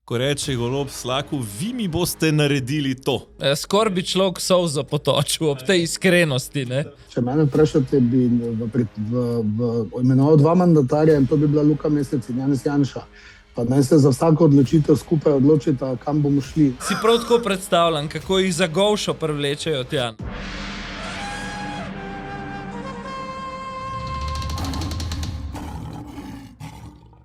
ko reče golob Slaku, vi mi boste naredili to. Skoraj bi človek solzo potočil ob tej iskrenosti. Ne? Če mene vprašate, bi imenoval dva mandatarja in to bi bila Luka Mesec in Janez Janša. Pa naj se za vsako odločitev skupaj odločita, kam bomo šli. Si prav tako predstavljam, kako jih za golšo privlečejo tja.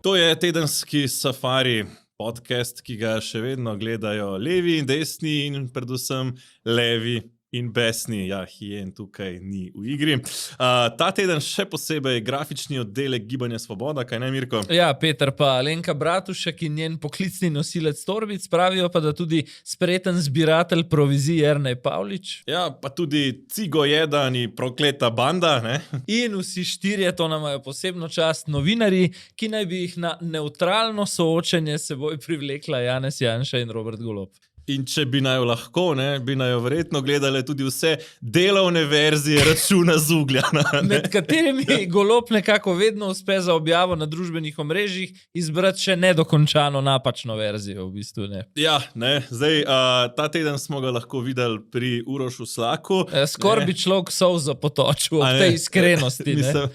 To je tedenski Safari podcast, ki ga še vedno gledajo levi in desni in predvsem levi in besni. Ja, hijen tukaj ni v igri. Ta teden še posebej grafični oddelek Gibanja Svoboda, kaj ne, Mirko? Ja, Peter pa Alenka Bratušek in njen poklicni nosilec torbic, pravijo pa, da tudi spreten zbiratelj provizij Jernej Pavlič. Ja, pa tudi Cigo Jedan in prokleta banda, ne? In vsi štirje, to nam imajo posebno čast, novinarji, ki naj bi jih na neutralno soočenje s seboj privlekla Janez Janša in Robert Golob. In če bi naj lahko, ne, bi naj verjetno gledali tudi vse delovne verzije računa z Ugljana. Med katerimi Golob nekako vedno uspe za objavo na družbenih omrežjih izbrati še nedokončano napačno verzijo, v bistvu. Ne. Ja, ne, zdaj, ta teden smo ga lahko videli pri Urošu Slaku. Skoraj bi človek solzo potočil ob tej iskrenosti. Mislim,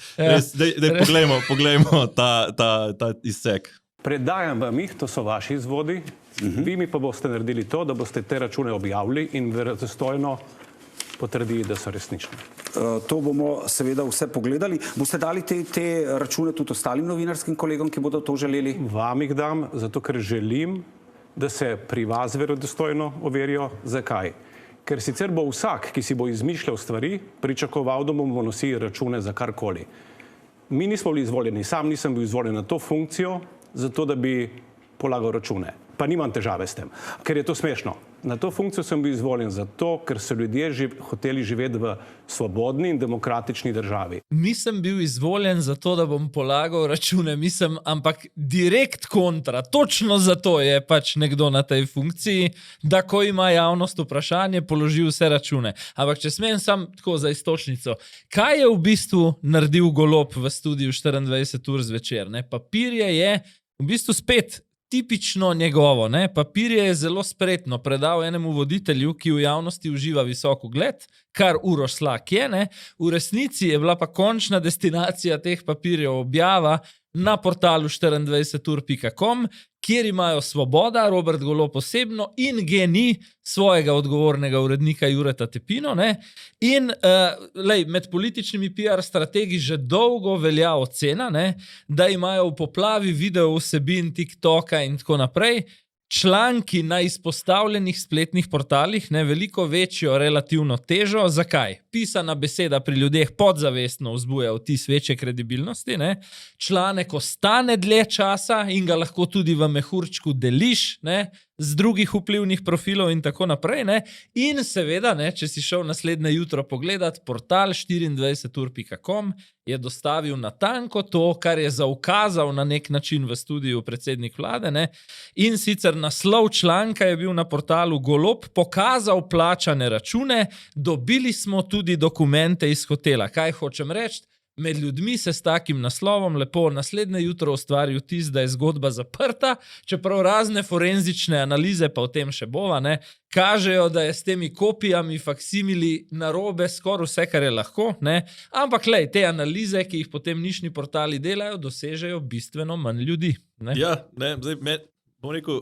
poglejmo ta izsek. Predajam vam jih, to so vaši izvodi. Vi mi pa boste naredili to, da boste te račune objavili in verodostojno potrdili, da so resnični. To bomo seveda vse pogledali. Boste dali te račune tudi ostalim novinarskim kolegom, ki bodo to želeli? Vam jih dam, zato ker želim, da se pri vas verodostojno overijo. Zakaj? Ker sicer bo vsak, ki si bo izmišljal stvari, pričakoval, da bomo nosili račune za karkoli. Mi nismo bili izvoljeni, sam nisem bil izvoljen na to funkcijo, zato da bi polagal račune. Pa nimam težave s tem, ker je to smešno. Na to funkcijo sem bil izvoljen zato, ker so ljudje hoteli živeti v svobodni in demokratični državi. Nisem bil izvoljen zato, da bom polagal račune, ampak direkt kontra. Točno zato je pač nekdo na tej funkciji, da ko ima javnost vprašanje, položi vse račune. Ampak če smem sam tako za istočnico, kaj je v bistvu naredil Golob v studiu 24 ur zvečer? Ne? Papirje je v bistvu spet tipično njegovo, ne? Papirje je zelo spretno predal enemu voditelju, ki v javnosti uživa visok ugled, kar Uroš Slak je, ne? V resnici je bila pa končna destinacija teh papirjev objava na portalu 24ur.com, kjer imajo Svoboda, Robert Golob osebno in GEN-I svojega odgovornega urednika Jureta Tepino. Ne? In med političnimi PR strategi že dolgo velja ocena, ne? Da imajo v poplavi video vsebin TikToka in tako naprej članki na izpostavljenih spletnih portalih ne veliko večjo relativno težo. Zakaj? Pisana beseda pri ljudeh podzavestno vzbuja vtis večje kredibilnosti. Ne? Članek ostane dlje časa in ga lahko tudi v mehurčku deliš, ne? Z drugih vplivnih profilov in tako naprej. Ne? In seveda, ne, če si šel naslednje jutro pogledat, portal 24ur.com je dostavil natanko to, kar je zaukazal na nek način v studiu predsednik vlade. Ne? In sicer naslov članka je bil na portalu Golob pokazal plačane račune, dobili smo tudi dokumente iz hotela. Kaj hočem reči? Med ljudmi se s takim naslovom lepo naslednje jutro ustvari vtis, da je zgodba zaprta, čeprav razne forenzične analize, pa o tem še bova, ne, kažejo, da je s temi kopijami, faksimili narobe skoraj vse, kar je lahko. Ne. Ampak lej, te analize, ki jih potem nišni portali delajo, dosežejo bistveno manj ljudi. Ne. Ja, ne, zdaj bom rekel,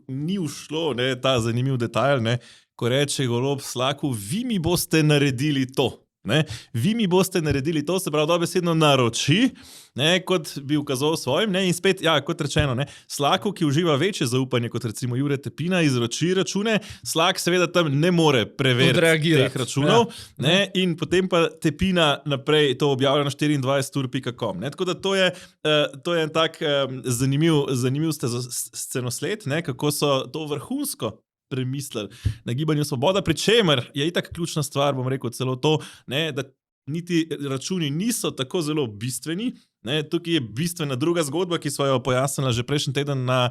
ni ušlo, ne, ta zanimiv detajl, ne, ko reče Golob Slaku, vi mi boste naredili to. Ne? Vi mi boste naredili to, se pravi, dobesedno naroči, ne, kot bi ukazal svojim, ne, in spet, ja, kot rečeno, ne, Slaku, ki uživa večje zaupanje kot recimo Jure Tepina, izroči račune, Slak seveda tam ne more preveriti teh računov, ja. Ne, in potem pa Tepina naprej to objavlja na 24ur.com. Tako da to je en tak zanimiv scenosled, ne, kako so to vrhunsko premislili na Gibanju Svoboda, pri čemer je itak ključna stvar, bom rekel celo to, ne, da niti računi niso tako zelo bistveni. Ne, tukaj je bistvena druga zgodba, ki smo jo pojasnila že prejšnji teden na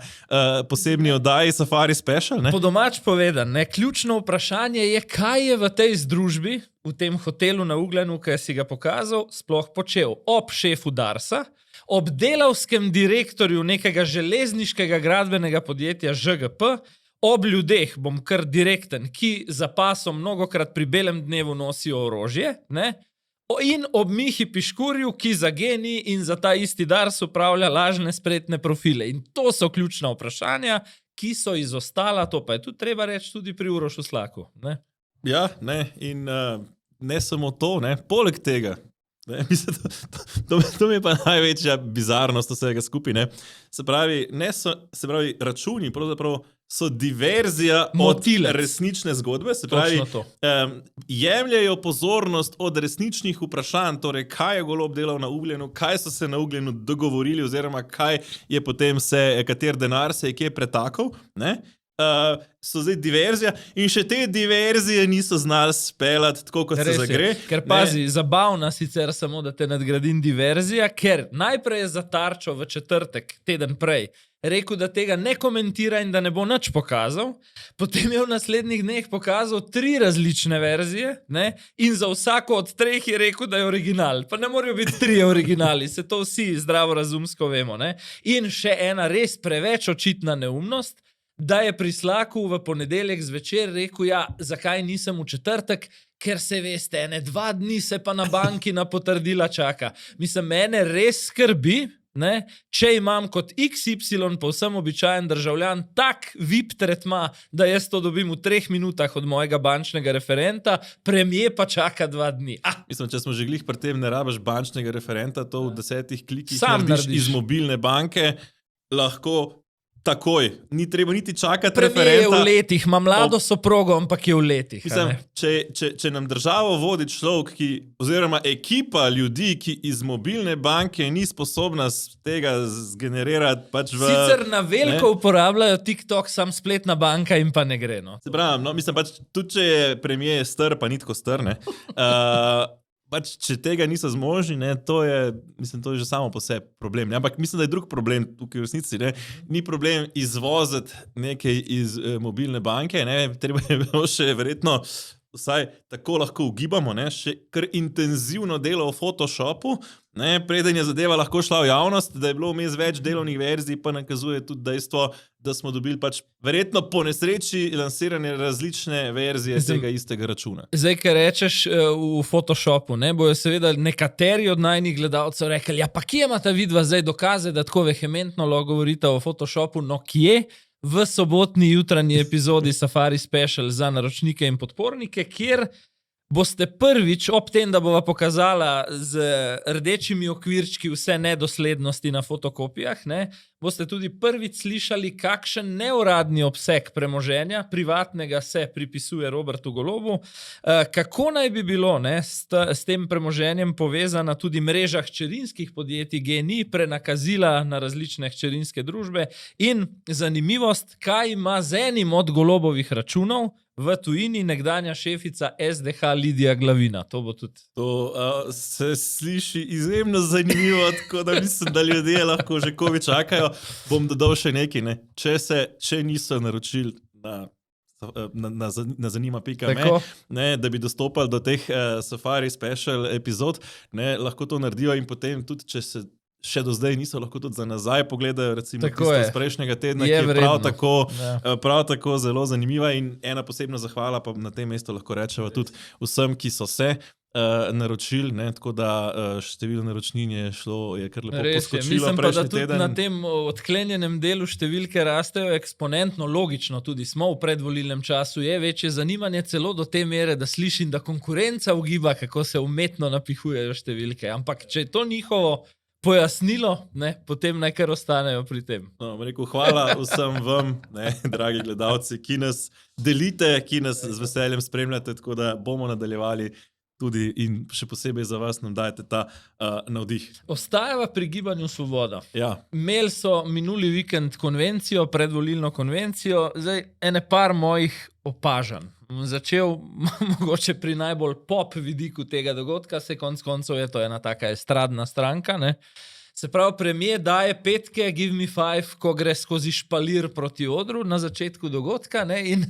posebni oddaji Safari Special. Ne. Po domač povedan, ne, ključno vprašanje je, kaj je v tej združbi, v tem hotelu na Ugljanu, ki si ga pokazal, sploh počel ob šefu Darsa, ob delavskem direktorju nekega železniškega gradbenega podjetja ŽGP, ob ljudeh, bom kar direkten, ki za pasom mnogokrat pri belem dnevu nosijo orožje, ne? In ob Mihi Piškurju, ki za GEN-I in za ta isti Dars upravlja lažne spretne profile. In to so ključna vprašanja, ki so izostala, to pa je tudi treba reči tudi pri Urošu Slaku. Ne? Ja, ne, in ne samo to, ne, poleg tega, ne, mislim, to mi je pa največja bizarnost vsega skupaj, ne. Se pravi, računi pravzaprav so diverzija Motilec. od resnične zgodbe, se pravi, jemljajo pozornost od resničnih vprašanj, torej kaj je Golob delal na Ugljenu, kaj so se na Ugljenu dogovorili oziroma kaj je potem kater denar se je kje pretakal, ne. So zdaj diverzija in še te diverzije niso znali speljati tako, kot se zagre. Ker pazi, zabavna sicer samo, da te nadgradim diverzija, ker najprej je za Tarčo v četrtek, teden prej, rekel, da tega ne komentira in da ne bo nič pokazal, potem je v naslednjih dneh pokazal 3 različne verzije, ne? In za vsako od 3 je rekel, da je original. Pa ne morajo biti 3 originali, se to vsi zdravorazumsko vemo. Ne? In še ena res preveč očitna neumnost, da je pri Slaku v ponedeljek zvečer rekel, ja, zakaj nisem v četrtek, ker se veste, 2 dni se pa na banki na potrdila čaka. Mislim, mene res skrbi, ne, če imam kot XY povsem običajen državljan tak VIP tretma, da jaz to dobim v 3 minutah od mojega bančnega referenta, premier pa čaka 2 dni. Mislim, če smo že glih pri tem, ne rabiš bančnega referenta, to v 10 klikih Sam narediš iz mobilne banke, lahko takoj, ni treba niti čakati Premier referenta. je v letih, ima mlado soprogo, ampak je v letih. Mislim, če nam državo vodi človek, oziroma ekipa ljudi, ki iz mobilne banke ni sposobna tega zgenerirati pač v... Sicer na veliko uporabljajo TikTok, sam spletna banka in pa ne gre. No. Se pravim, no, mislim, pač tudi če je premier str, pa ni tako str, ne. Pač, če tega niso zmožni, ne, to je že samo po sebi problem. Ne? Ampak mislim, da je drug problem tukaj v resnici. Ne? Ni problem izvoziti nekaj iz mobilne banke, ne? Treba je bilo še verjetno, vsaj tako lahko ugibamo, ne? Še kar intenzivno delo v Photoshopu, ne? Preden je zadeva lahko šla v javnost, da je bilo vmes več delovnih verzij, pa nakazuje tudi dejstvo, da smo dobili pač verjetno po nesreči lansirane različne verzije tega istega računa. Zdaj, ker rečeš v Photoshopu, ne, bojo seveda nekateri od najnih gledalcev rekli, ja pa kje imata vidva zdaj dokaze, da tako vehementno govorita o Photoshopu, no kje? V sobotni jutranji epizodi Safari Special za naročnike in podpornike, kjer boste prvič, ob tem, da bova pokazala z rdečimi okvirčki vse nedoslednosti na fotokopijah, ne, boste tudi prvič slišali, kakšen neuradni obseg premoženja privatnega se pripisuje Robertu Golobu, kako naj bi bilo, ne, s tem premoženjem povezana tudi mreža hčerinskih podjetij GEN-I, prenakazila na različne hčerinske družbe in zanimivost, kaj ima z enim od Golobovih računov v tujini nekdanja šefica SDH Lidija Glavina. To bo tudi... To se sliši izjemno zanimivo, tako da mislim, da ljudje lahko že kovi čakajo. Bom dodal še nekaj, ne. Če niso naročili na zanima.me, ne, da bi dostopali do teh Safari Special epizod, ne, lahko to naredijo in potem tudi, če se še do zdaj niso, lahko tudi za nazaj pogledajo, recimo tisto z prejšnjega tedna, ki je prav tako zelo zanimiva in ena posebna zahvala pa na tem mestu lahko rečeva tudi vsem, ki so se naročili, ne, tako da število naročnin je šlo, je kar lepo poskočilo prejšnji teden. Mislim pa, da tudi na tem odklenjenem delu številke rastejo eksponentno, logično tudi smo v predvolilnem času, je večje zanimanje celo do te mere, da slišim, da konkurenca ugiba, kako se umetno napihujejo številke, ampak če je to njihovo pojasnilo, ne, potem naj kar ostanejo pri tem. No, rekel, hvala vsem vam, ne, dragi gledalci, ki nas delite, ki nas z veseljem spremljate, tako da bomo nadaljevali tudi in še posebej za vas nam dajete ta navdih. Ostajava pri Gibanju Svoboda. Ja. Imeli so minuli vikend konvencijo, predvolilno konvencijo, zdaj ene par mojih opažanj. Začel mogoče pri najbolj pop vidiku tega dogodka, se konc koncev je to ena taka estradna stranka, ne. Se pravi, premier daje 5, give me 5, ko gre skozi špalir proti odru na začetku dogodka, ne, in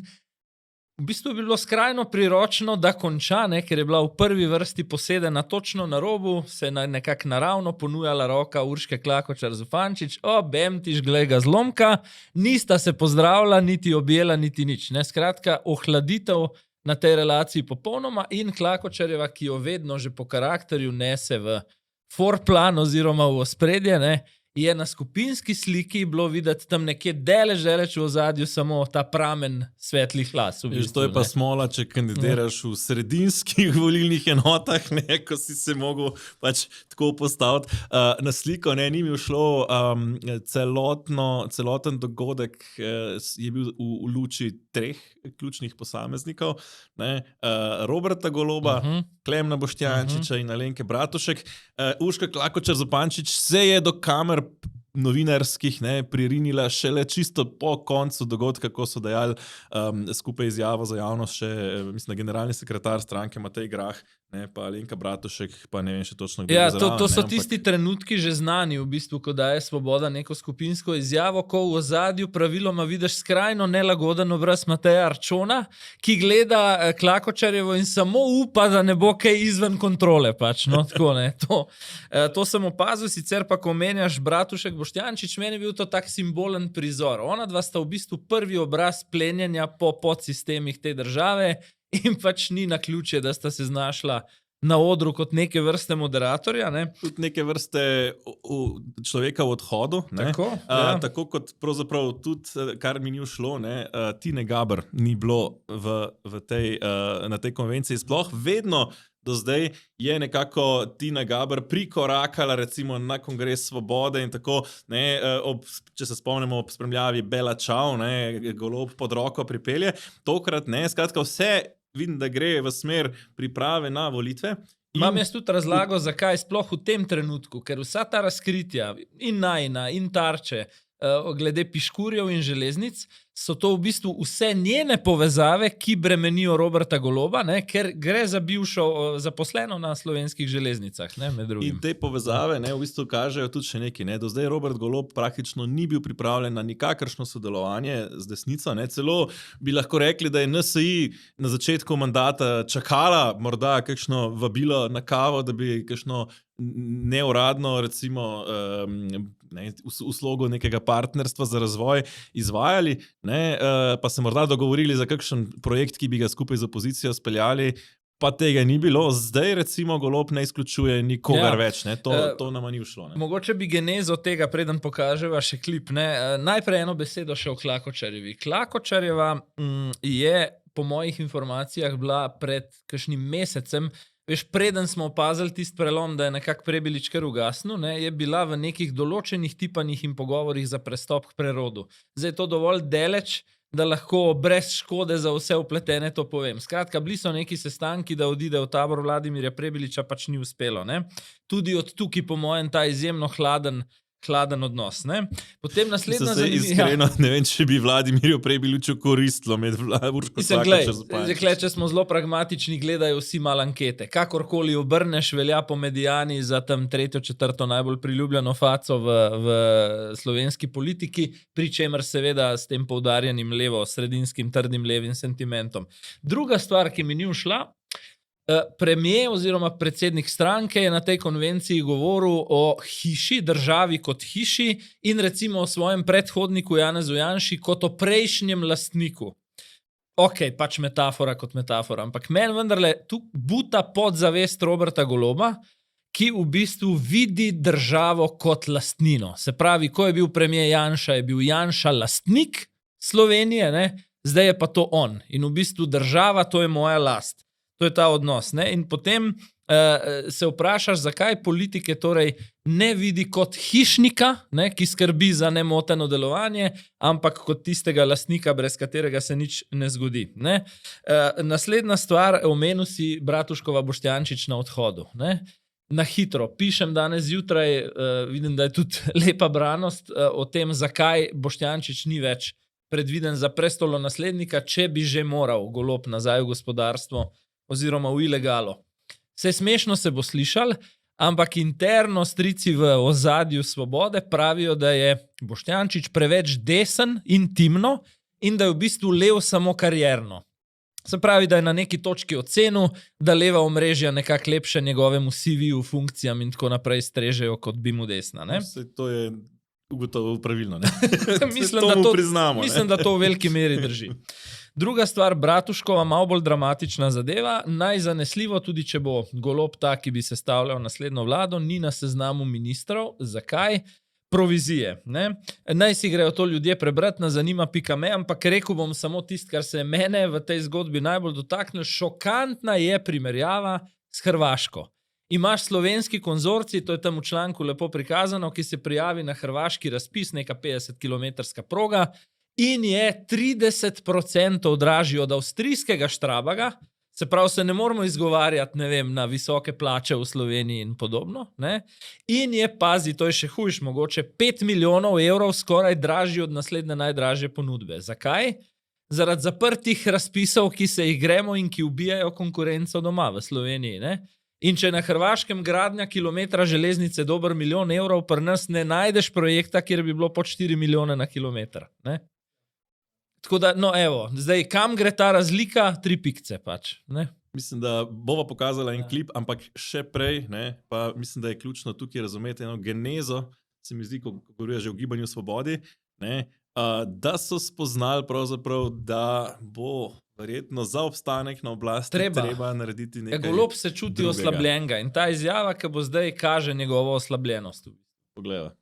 v bistvu bi bilo skrajno priročno, da konča, ne, ker je bila v prvi vrsti posedena točno na robu, se je nekako naravno ponujala roka Urške Klakočar Zupančič, bemtiš, glej ga zlomka, nista se pozdravila, niti objela, niti nič. Ne. Skratka, ohladitev na tej relaciji popolnoma in Klakočarjeva, ki jo vedno že po karakterju nese v forplan oziroma v ospredje, ne, je na skupinski sliki bilo videti tam nekje delež v ozadju samo ta pramen svetlih las. V bistvu, to je pa smola, če kandidiraš v sredinskih volilnih enotah, ne, ko si se mogel pač tako postaviti. Na sliko ni mi šlo, celoten dogodek je bil v luči 3 ključnih posameznikov, ne, Roberta Goloba, Klemna Boštjančiča in Alenke Bratušek. Urška Klakočar Zupančič se je do kamer novinarskih pririnila šele čisto po koncu dogodka, ko so dajali skupaj izjavo za javnost še, mislim, generalni sekretar stranke Matej Grah, pa Alenka Bratušek, pa ne vem še točno, kdo je zraven. To so tisti trenutki že znani, v bistvu, ko daje Svoboda neko skupinsko izjavo, ko v ozadju praviloma vidiš skrajno nelagoden obraz Mateja Arčona, ki gleda Klakočarjevo in samo upa, da ne bo kaj izven kontrole. Pač, no, tako, ne. To sem opazil, sicer pa, ko menjaš Bratušek Boštjančič, meni je bil to tak simbolen prizor. Ona dva sta v bistvu prvi obraz plenjenja po podsistemih te države in pač ni naključje, da sta se znašla na odru kot neke vrste moderatorja. Ne? Tudi neke vrste človeka v odhodu. Tako kot pravzaprav tudi, kar mi ni ušlo, Tine Gaber ni bilo na tej konvenciji. Sploh vedno do zdaj je nekako Tina Gaber prikorakala recimo na Kongres Svobode in tako, če se spomnimo ob spremljavi Bela Čau, Golob pod roko pripelje. Tokrat skratka vse vidim, da gre v smer priprave na volitve. Imam jaz tudi razlago, zakaj sploh v tem trenutku, ker vsa ta razkritja in Najina in Tarče glede Piškurjev in železnic, so to v bistvu vse njene povezave, ki bremenijo Roberta Goloba, ker gre za bivšo zaposleno na slovenskih železnicah, med drugim. In te povezave v bistvu kažejo tudi še nekaj. Do zdaj Robert Golob praktično ni bil pripravljen na nikakršno sodelovanje z desnico. Celo bi lahko rekli, da je NSI na začetku mandata čakala morda kakšno vabilo na kavo, da bi kakšno neuradno, recimo, v slogu nekega partnerstva za razvoj izvajali, pa se morda dogovorili za kakšen projekt, ki bi ga skupaj z opozicijo speljali, pa tega ni bilo. Zdaj, recimo, Golob ne izključuje nikogar več. To nama ni všlo. Mogoče bi genezo tega, preden pokaževa še klip. Najprej eno besedo še o Klakočarjevi. Klakočarjeva je, po mojih informacijah, bila pred kakšnim mesecem, preden smo opazili tisti prelom, da je nekako Prebilič kar ugasnil, je bila v nekih določenih tipanjih in pogovorih za prestop k prerodu. Zdaj je to dovolj daleč, da lahko brez škode za vse vpletene to povem. Skratka, bili so neki sestanki, da odide v tabor Vladimirja Prebiliča, pač ni uspelo. Tudi od tukaj, po mojem, ta izjemno hladen odnos. Potem naslednja iskreno, ne vem, če bi Vladimirju Prebiliču koristilo med Urško Klakočar Zupančič. Če smo zelo pragmatični, gledajo vsi mal ankete. Kakorkoli obrneš, velja po Mediani za tam 3., 4. najbolj priljubljeno faco v slovenski politiki, pri čemer seveda s tem poudarjenim levo-sredinskim trdnim levim sentimentom. Druga stvar, ki mi ni ušla, premier oziroma predsednik stranke je na tej konvenciji govoril o hiši, državi kot hiši in recimo o svojem predhodniku Janezu Janši kot o prejšnjem lastniku. Ok, pač metafora kot metafora, ampak meni vendarle tu buta podzavest Roberta Goloba, ki v bistvu vidi državo kot lastnino. Se pravi, ko je bil premier Janša, je bil Janša lastnik Slovenije, zdaj je pa to on. In v bistvu država, to je moja last. To je ta odnos. In potem se vprašaš, zakaj politike torej ne vidi kot hišnika, ki skrbi za nemoteno delovanje, ampak kot tistega lastnika, brez katerega se nič ne zgodi. Naslednja stvar, omenil si Bratuškova Boštjančič na odhodu. Na hitro, pišem danes zjutraj, vidim, da je tudi lepa branost o tem, zakaj Boštjančič ni več predviden za prestolonaslednika, če bi že moral Golob nazaj v gospodarstvo oziroma v ilegalo. Vse smešno se bo slišal, ampak interno strici v ozadju Svobode pravijo, da je Boštjančič preveč desen, intimno in da je v bistvu lev samo karierno. Se pravi, da je na neki točki ocenil, da leva omrežja nekako lepše njegovemu CV-ju, funkcijam in tako naprej strežejo, kot bi mu desna. Ne? To je ugotovo pravilno. Ne? Mislim, to da mu to, priznamo. mislim, da to v veliki meri drži. Druga stvar, Bratuškova, malo bolj dramatična zadeva. Najzanesljivo, tudi če bo Golob ta, ki bi sestavljal naslednjo vlado, ni na seznamu ministrov. Zakaj? Provizije. Ne? Naj si grejo to ljudje prebrati na zanima.me, ampak rekel bom samo tisto, kar se je mene v tej zgodbi najbolj dotaknilo. Šokantna je primerjava s Hrvaško. Imaš slovenski konzorcij, to je tam v članku lepo prikazano, ki se prijavi na hrvaški razpis, neka 50-kilometrska proga, in je 30% dražji od avstrijskega Štrabaga. Se pravi, se ne moramo izgovarjati, ne vem, na visoke plače v Sloveniji in podobno. Ne? In je, pazi, to je še hujš, mogoče 5 milijonov evrov skoraj dražji od naslednje najdražje ponudbe. Zakaj? Zaradi zaprtih razpisov, ki se jih gremo in ki ubijajo konkurenco doma v Sloveniji. Ne? In če na Hrvaškem gradnja kilometra železnice dober 1 milijon evrov, pri nas ne najdeš projekta, kjer bi bilo pod 4 milijone na kilometr. Ne? Tako da, no evo, zdaj kam gre ta razlika? 3 pikce pač. Ne? Mislim, da bova pokazala en klip, ampak še prej, ne, pa mislim, da je ključno tukaj razumeti eno genezo, se mi zdi, ko govoruje že o gibanju svobodi, ne, da so spoznali pravzaprav, da bo verjetno za obstanek na oblasti treba narediti nekaj Golob se čuti drugega. oslabljenega in ta izjava, ki bo zdaj, kaže njegovo oslabljenost. Poglejva.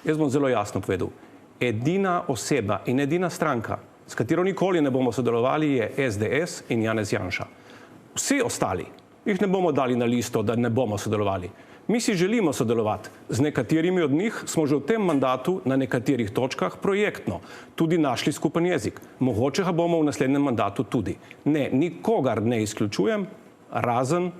Jaz bom zelo jasno povedal. Edina oseba in edina stranka, s katero nikoli ne bomo sodelovali, je SDS in Janez Janša. Vsi ostali jih ne bomo dali na listo, da ne bomo sodelovali. Mi si želimo sodelovati. Z nekaterimi od njih smo že v tem mandatu na nekaterih točkah projektno tudi našli skupen jezik. Mogoče ga bomo v naslednjem mandatu tudi. Ne, nikogar ne izključujem, razen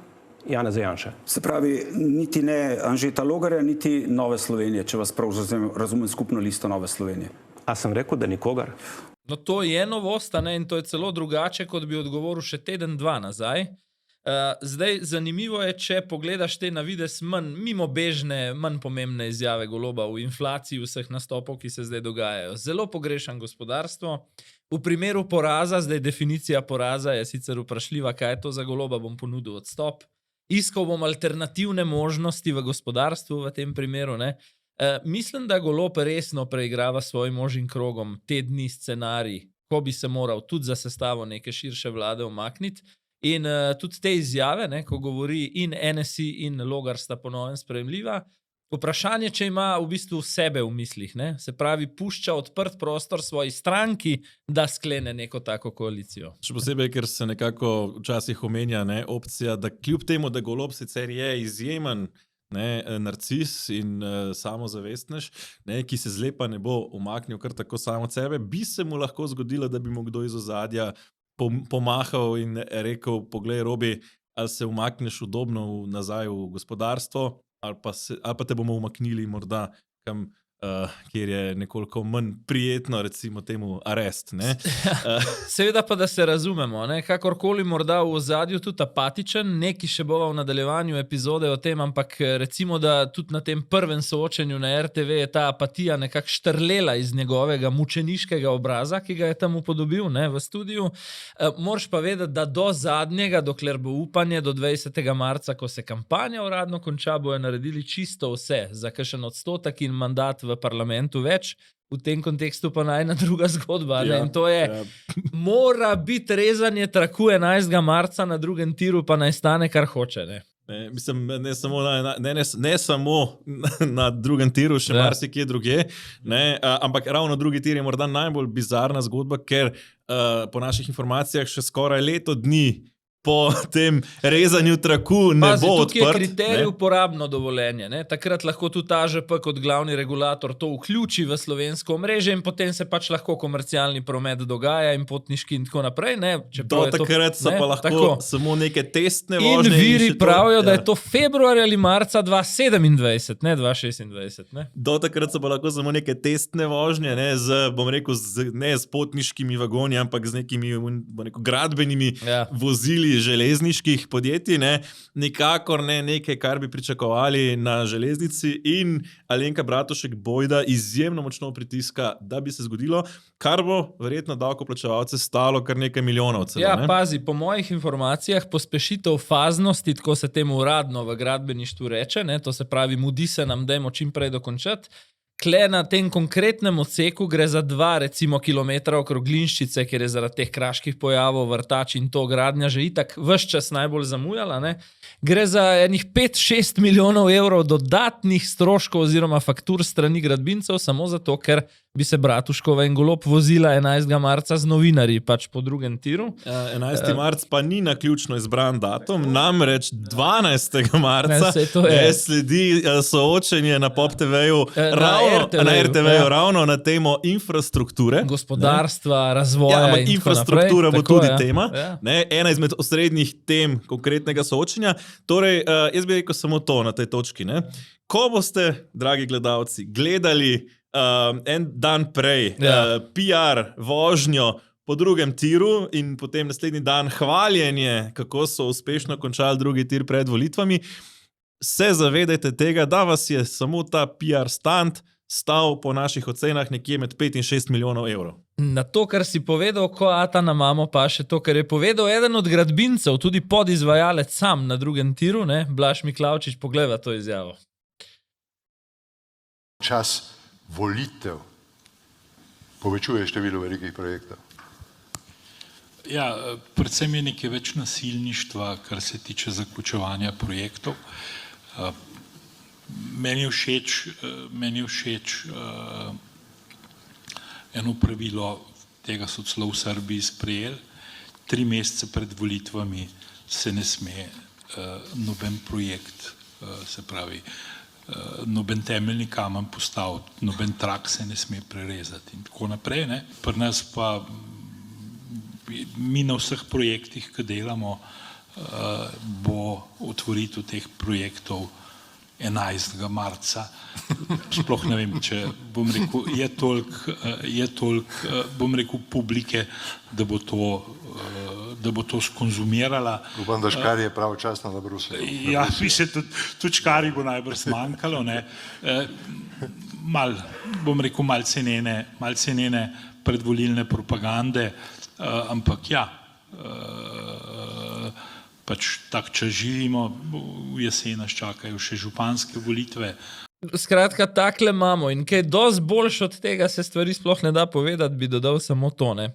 Janeza Janše. Se pravi, niti ne Anžeta Logarja, niti Nove Slovenije, če vas prav razumem, skupno listo Nove Slovenije. A sem rekel, da nikogar? No to je novost, ne? In to je celo drugače, kot bi odgovoril še teden, dva nazaj. Zdaj, zanimivo je, če pogledaš te na vides manj mimobežne, manj pomembne izjave Goloba v inflaciji vseh nastopov, ki se zdaj dogajajo. Zelo pogrešam gospodarstvo. V primeru poraza, zdaj definicija poraza je sicer vprašljiva, kaj je to za Goloba, bom ponudil odstop. Iskal bom alternativne možnosti v gospodarstvu v tem primeru, ne. Mislim, da Golob resno preigrava svojim ožjim krogom te dni scenarij, ko bi se moral tudi za sestavo neke širše vlade umakniti. In tudi te izjave, ne, ko govori in NSI in Logar sta po novem sprejemljiva, vprašanje, če ima v bistvu sebe v mislih, ne, se pravi, pušča odprt prostor svoji stranki, da sklene neko tako koalicijo. Še posebej, ker se nekako včasih omenja, ne, opcija, da kljub temu, da Golob sicer je izjemen, ne, narcis in samozavestnež, ne, ki se zlepa ne bo umaknil kar tako samo od sebe, bi se mu lahko zgodilo, da bi mu kdo iz ozadja pomahal in rekel, poglej, Robi, ali se umakneš udobno nazaj v gospodarstvo, ali pa te bomo umaknili morda kam, kjer je nekoliko manj prijetno, recimo temu arest. Ne? Seveda pa, da se razumemo, ne? Kakorkoli morda v ozadju tudi apatičen, neki še bova v nadaljevanju epizode o tem, ampak recimo, da tudi na tem prvem soočenju na RTV je ta apatija nekako štrlela iz njegovega mučeniškega obraza, ki ga je tam upodobil, ne, v studiu. Moraš pa vedeti, da do zadnjega, dokler bo upanje, do 20. marca, ko se kampanja uradno konča, bojo naredili čisto vse za kakšen odstotek in mandat v parlamentu več, v tem kontekstu pa najna druga zgodba. Ja, in to je, mora biti rezanje traku 11. marca na drugem tiru, pa naj stane, kar hoče. Ne? Mislim, ne samo na drugem tiru, še marsikje drugje, ne, ampak ravno drugi tir je morda najbolj bizarna zgodba, ker po naših informacijah še skoraj leto dni po tem rezanju traku ne bo odprt. Tukaj je kriterij uporabno dovoljenje. Ne? Takrat lahko tudi AŽP kot glavni regulator to vključi v slovensko omrežje in potem se pač lahko komercialni promet dogaja in potniški in tako naprej. Ne? Do takrat so pa lahko samo neke testne vožnje. In viri pravijo, da je to februarja ali marca 2027, ne 2026. Ne? Do takrat so pa lahko samo neke testne vožnje, ne z potniškimi vagoni, ampak z nekimi gradbenimi vozili tudi železniških podjetij, ne, nikakor ne nekaj, kar bi pričakovali na železnici in Alenka Bratušek bojda izjemno močno pritiska, da bi se zgodilo, kar bo verjetno davkoplačevalce stalo kar nekaj milijonov celo. Ja, ne? pazi, po mojih informacijah pospešitev faznosti, tako se temu uradno v gradbeništvu reče, ne, to se pravi, mudi se nam, dajmo čim prej dokončati. Kle na tem konkretnem odseku gre za 2 recimo kilometra okrog Glinščice, kjer je zaradi teh kraških pojavov vrtač in to gradnja že itak ves čas najbolj zamujala. Ne? Gre za enih 5-6 milijonov evrov dodatnih stroškov oziroma faktur strani gradbincev, samo zato, ker bi se Bratuškova in Golob vozila 11. marca z novinarji, pač po drugem tiru. 11. marc pa ni naključno izbran datum, namreč 12. marca Ne, saj to je. sledi soočenje na Pop TV-ju, Na RTV-ju, ravno na temo infrastrukture. Gospodarstva, razvoja Ja, ampak in tako infrastruktura naprej. bo Tako, tudi ja. tema. Ja. Ne, ena izmed osrednjih tem konkretnega soočenja. Torej, jaz bi rekel samo to na tej točki. Ne. Ko boste, dragi gledalci, gledali en dan prej Ja. PR vožnjo po drugem tiru in potem naslednji dan hvaljenje, kako so uspešno končali drugi tir pred volitvami, se zavedajte tega, da vas je samo ta PR stand stal po naših ocenah nekje med 5 in 6 milijonov evrov. Na to, kar si povedal, ko ata na mamo, pa še to, kar je povedal eden od gradbincev, tudi podizvajalec sam na drugem tiru, ne, Blaž Miklavčič, pogleda to izjavo. Čas volitev povečuje število velikih projektov. Ja, predvsem je nekaj več nasilništva, kar se tiče zaključevanja projektov. Meni je všeč eno pravilo, tega so celo v Srbiji sprejeli, 3 mesece pred volitvami se ne sme noben projekt, se pravi, noben temeljni kamen postaviti, noben trak se ne sme prerezati in tako naprej. Ne? Pri nas pa mi na vseh projektih, ki delamo, bo otvoritev teh projektov 11. marca. Sploh ne vem, če bom rekel, je toliko, bom rekel, publike, da bo to skonzumirala. Upam, da Škar je pravočasno na Bruslju. Ja, piše, tudi Škari bo najbrž zmanjkalo. Bom rekel, malce njene predvolilne propagande, ampak ja, pač tak, če živimo, v jesen nas čakajo še županske volitve. Skratka, takle imamo in kaj dosti boljš od tega se stvari sploh ne da povedati, bi dodal samo to, ne.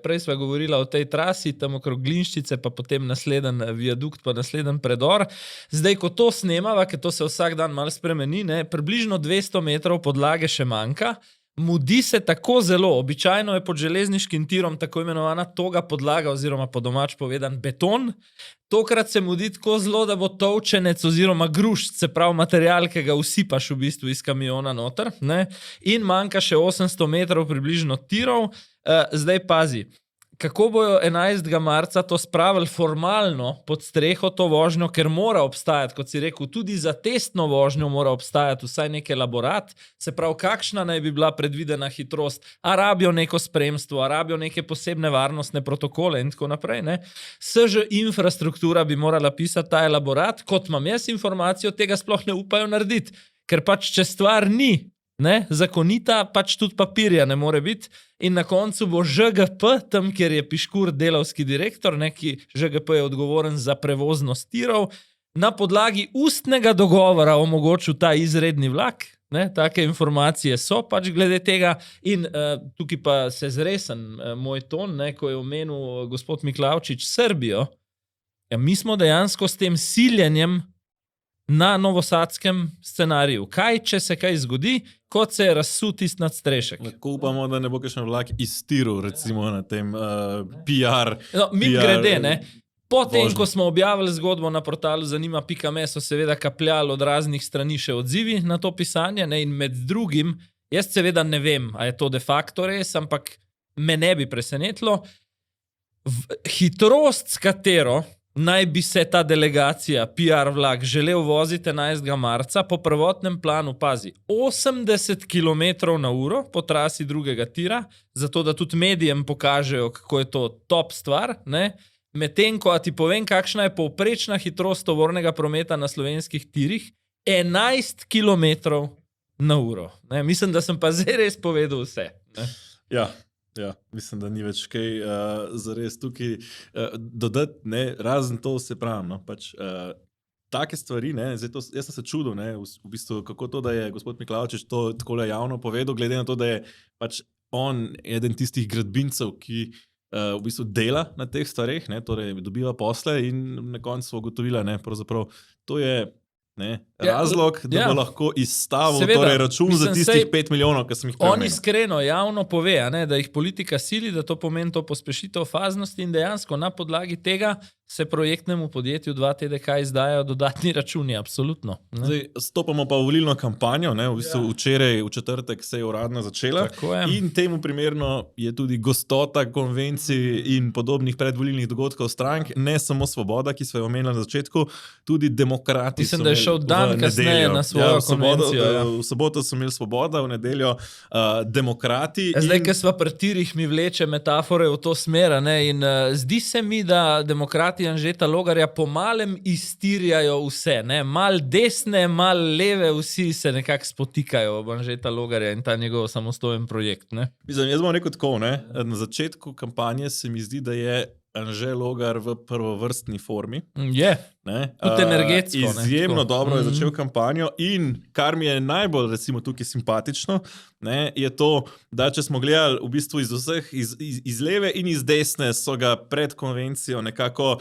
Prej sva govorila o tej trasi, tam okrog Glinščice, pa potem naslednji viadukt, pa naslednji predor. Zdaj, ko to snemava, ker to se vsak dan malo spremeni, ne, približno 200 metrov podlage še manjka, mudi se tako zelo, običajno je pod železniškim tirom tako imenovana toga podlaga oziroma po domač povedan beton. Tokrat se mudi tako zelo, da bo tolčenec oziroma grušč, se pravi material, ki ga usipaš v bistvu iz kamiona noter, ne? In manjka še 800 metrov približno tirov. Zdaj pazi, kako bojo 11. marca to spravili formalno pod streho to vožnjo, ker mora obstajati, kot si rekel, tudi za testno vožnjo mora obstajati vsaj neki elaborat, se pravi, kakšna naj bi bila predvidena hitrost, a rabijo neko spremstvo, a rabijo neke posebne varnostne protokole in tako naprej. Ne? SŽ infrastruktura bi morala pisati ta elaborat, kot imam jaz informacijo, tega sploh ne upajo narediti, ker pač če stvar ni ne, zakonita, pač tudi papirja ne more biti in na koncu bo ŽGP, tam, kjer je Piškur delavski direktor, ki ŽGP je odgovoren za prevoznost tirov, na podlagi ustnega dogovora omogočil ta izredni vlak, ne, take informacije so pač glede tega in tukaj pa se zresen moj ton, ne, ko je omenil gospod Miklavčič Srbijo, ja, mi smo dejansko s tem siljenjem na novosadskem scenariju. Kaj, če se kaj zgodi, kot se je razsul tist nadstrešek? Lahko upamo, da ne bo kakšen vlak iztiril, recimo na tem PR. No, mimogrede, ne, potem, vožnji. ko smo objavili zgodbo na portalu zanima.me, so seveda kapljali od raznih strani še odzivi na to pisanje, ne, in med drugim, jaz seveda ne vem, a je to de facto res, ampak me ne bi presenetilo, hitrost, s katero naj bi se ta delegacija, PR vlak, želel voziti 11. marca po prvotnem planu, pazi, 80 km/h po trasi drugega tira, zato da tudi medijem pokažejo, kako je to top stvar, ne? Medtem ko ti povem, kakšna je povprečna hitrost tovornega prometa na slovenskih tirih, 11 km/h. Ne, mislim, da sem pa zdaj res povedal vse. Ne. Ja, mislim, da ni več kaj zares tukaj dodati, ne, razen to se pravim. No, pač, take stvari, ne, zdaj to, jaz sem se čudil, ne, v bistvu, kako to, da je gospod Miklavčič to takole javno povedal, glede na to, da je pač on eden tistih gradbincev, ki v bistvu dela na teh stvareh, ne, torej dobiva posle in na koncu ugotovila, ne, pravzaprav to je razlog, da bo lahko izstavil torej račun za tistih 5 milijonov, ki sem jih on iskreno, javno pove, da jih politika sili, da to pomeni to pospešitev faznosti in dejansko na podlagi tega se projektnemu podjetju 2TDK izdajajo dodatni računi, absolutno. Ne? Zdaj, stopamo pa v volilno kampanjo, ne, v bistvu včeraj, v četrtek se je uradno začela in temu primerno je tudi gostota konvencij in podobnih predvolilnih dogodkov strank, ne samo Svoboda, ki so jo omenili na začetku, tudi demokrati. Mislim, da je šel dan kasneje na svojo konvencijo. V soboto so imeli Svoboda, v nedeljo demokrati. Zdaj, ker sva pri tirih, mi vleče metafore v to smer, ne, in zdi se mi, da demokrati Anžeta Logarja po malem iztirjajo vse, ne, mal desne, mal leve, vsi se nekako spotikajo ob Anžeta Logarja in ta njegov samostojen projekt, ne. Mislim, jaz bom rekel tako, ne, na začetku kampanje se mi zdi, da je Anže Logar v prvovrstni formi. Je, tudi energetsko. Izjemno dobro je začel kampanjo in kar mi je najbolj recimo tukaj simpatično, ne, je to, da če smo gledali v bistvu iz vseh, iz leve in iz desne so ga pred konvencijo nekako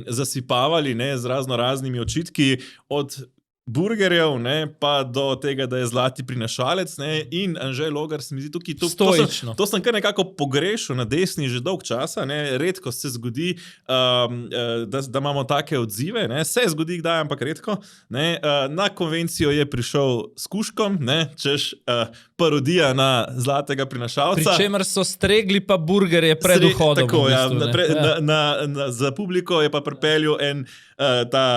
zasipavali, ne, z razno raznimi očitki od burgerjev, ne, pa do tega, da je zlati prinašalec, ne, in Anže Logar se mi zdi tukaj stoično. To sem kar nekako pogrešal na desni že dolg časa, ne, redko se zgodi, da imamo take odzive, ne, se zgodi kdaj, ampak redko, ne, na konvencijo je prišel s kužkom, ne, češ parodija na zlatega prinašalca. Pri čemer so stregli pa burgerje pred vhodom. Tako, v bistvu, za publiko je pa pripeljal en ta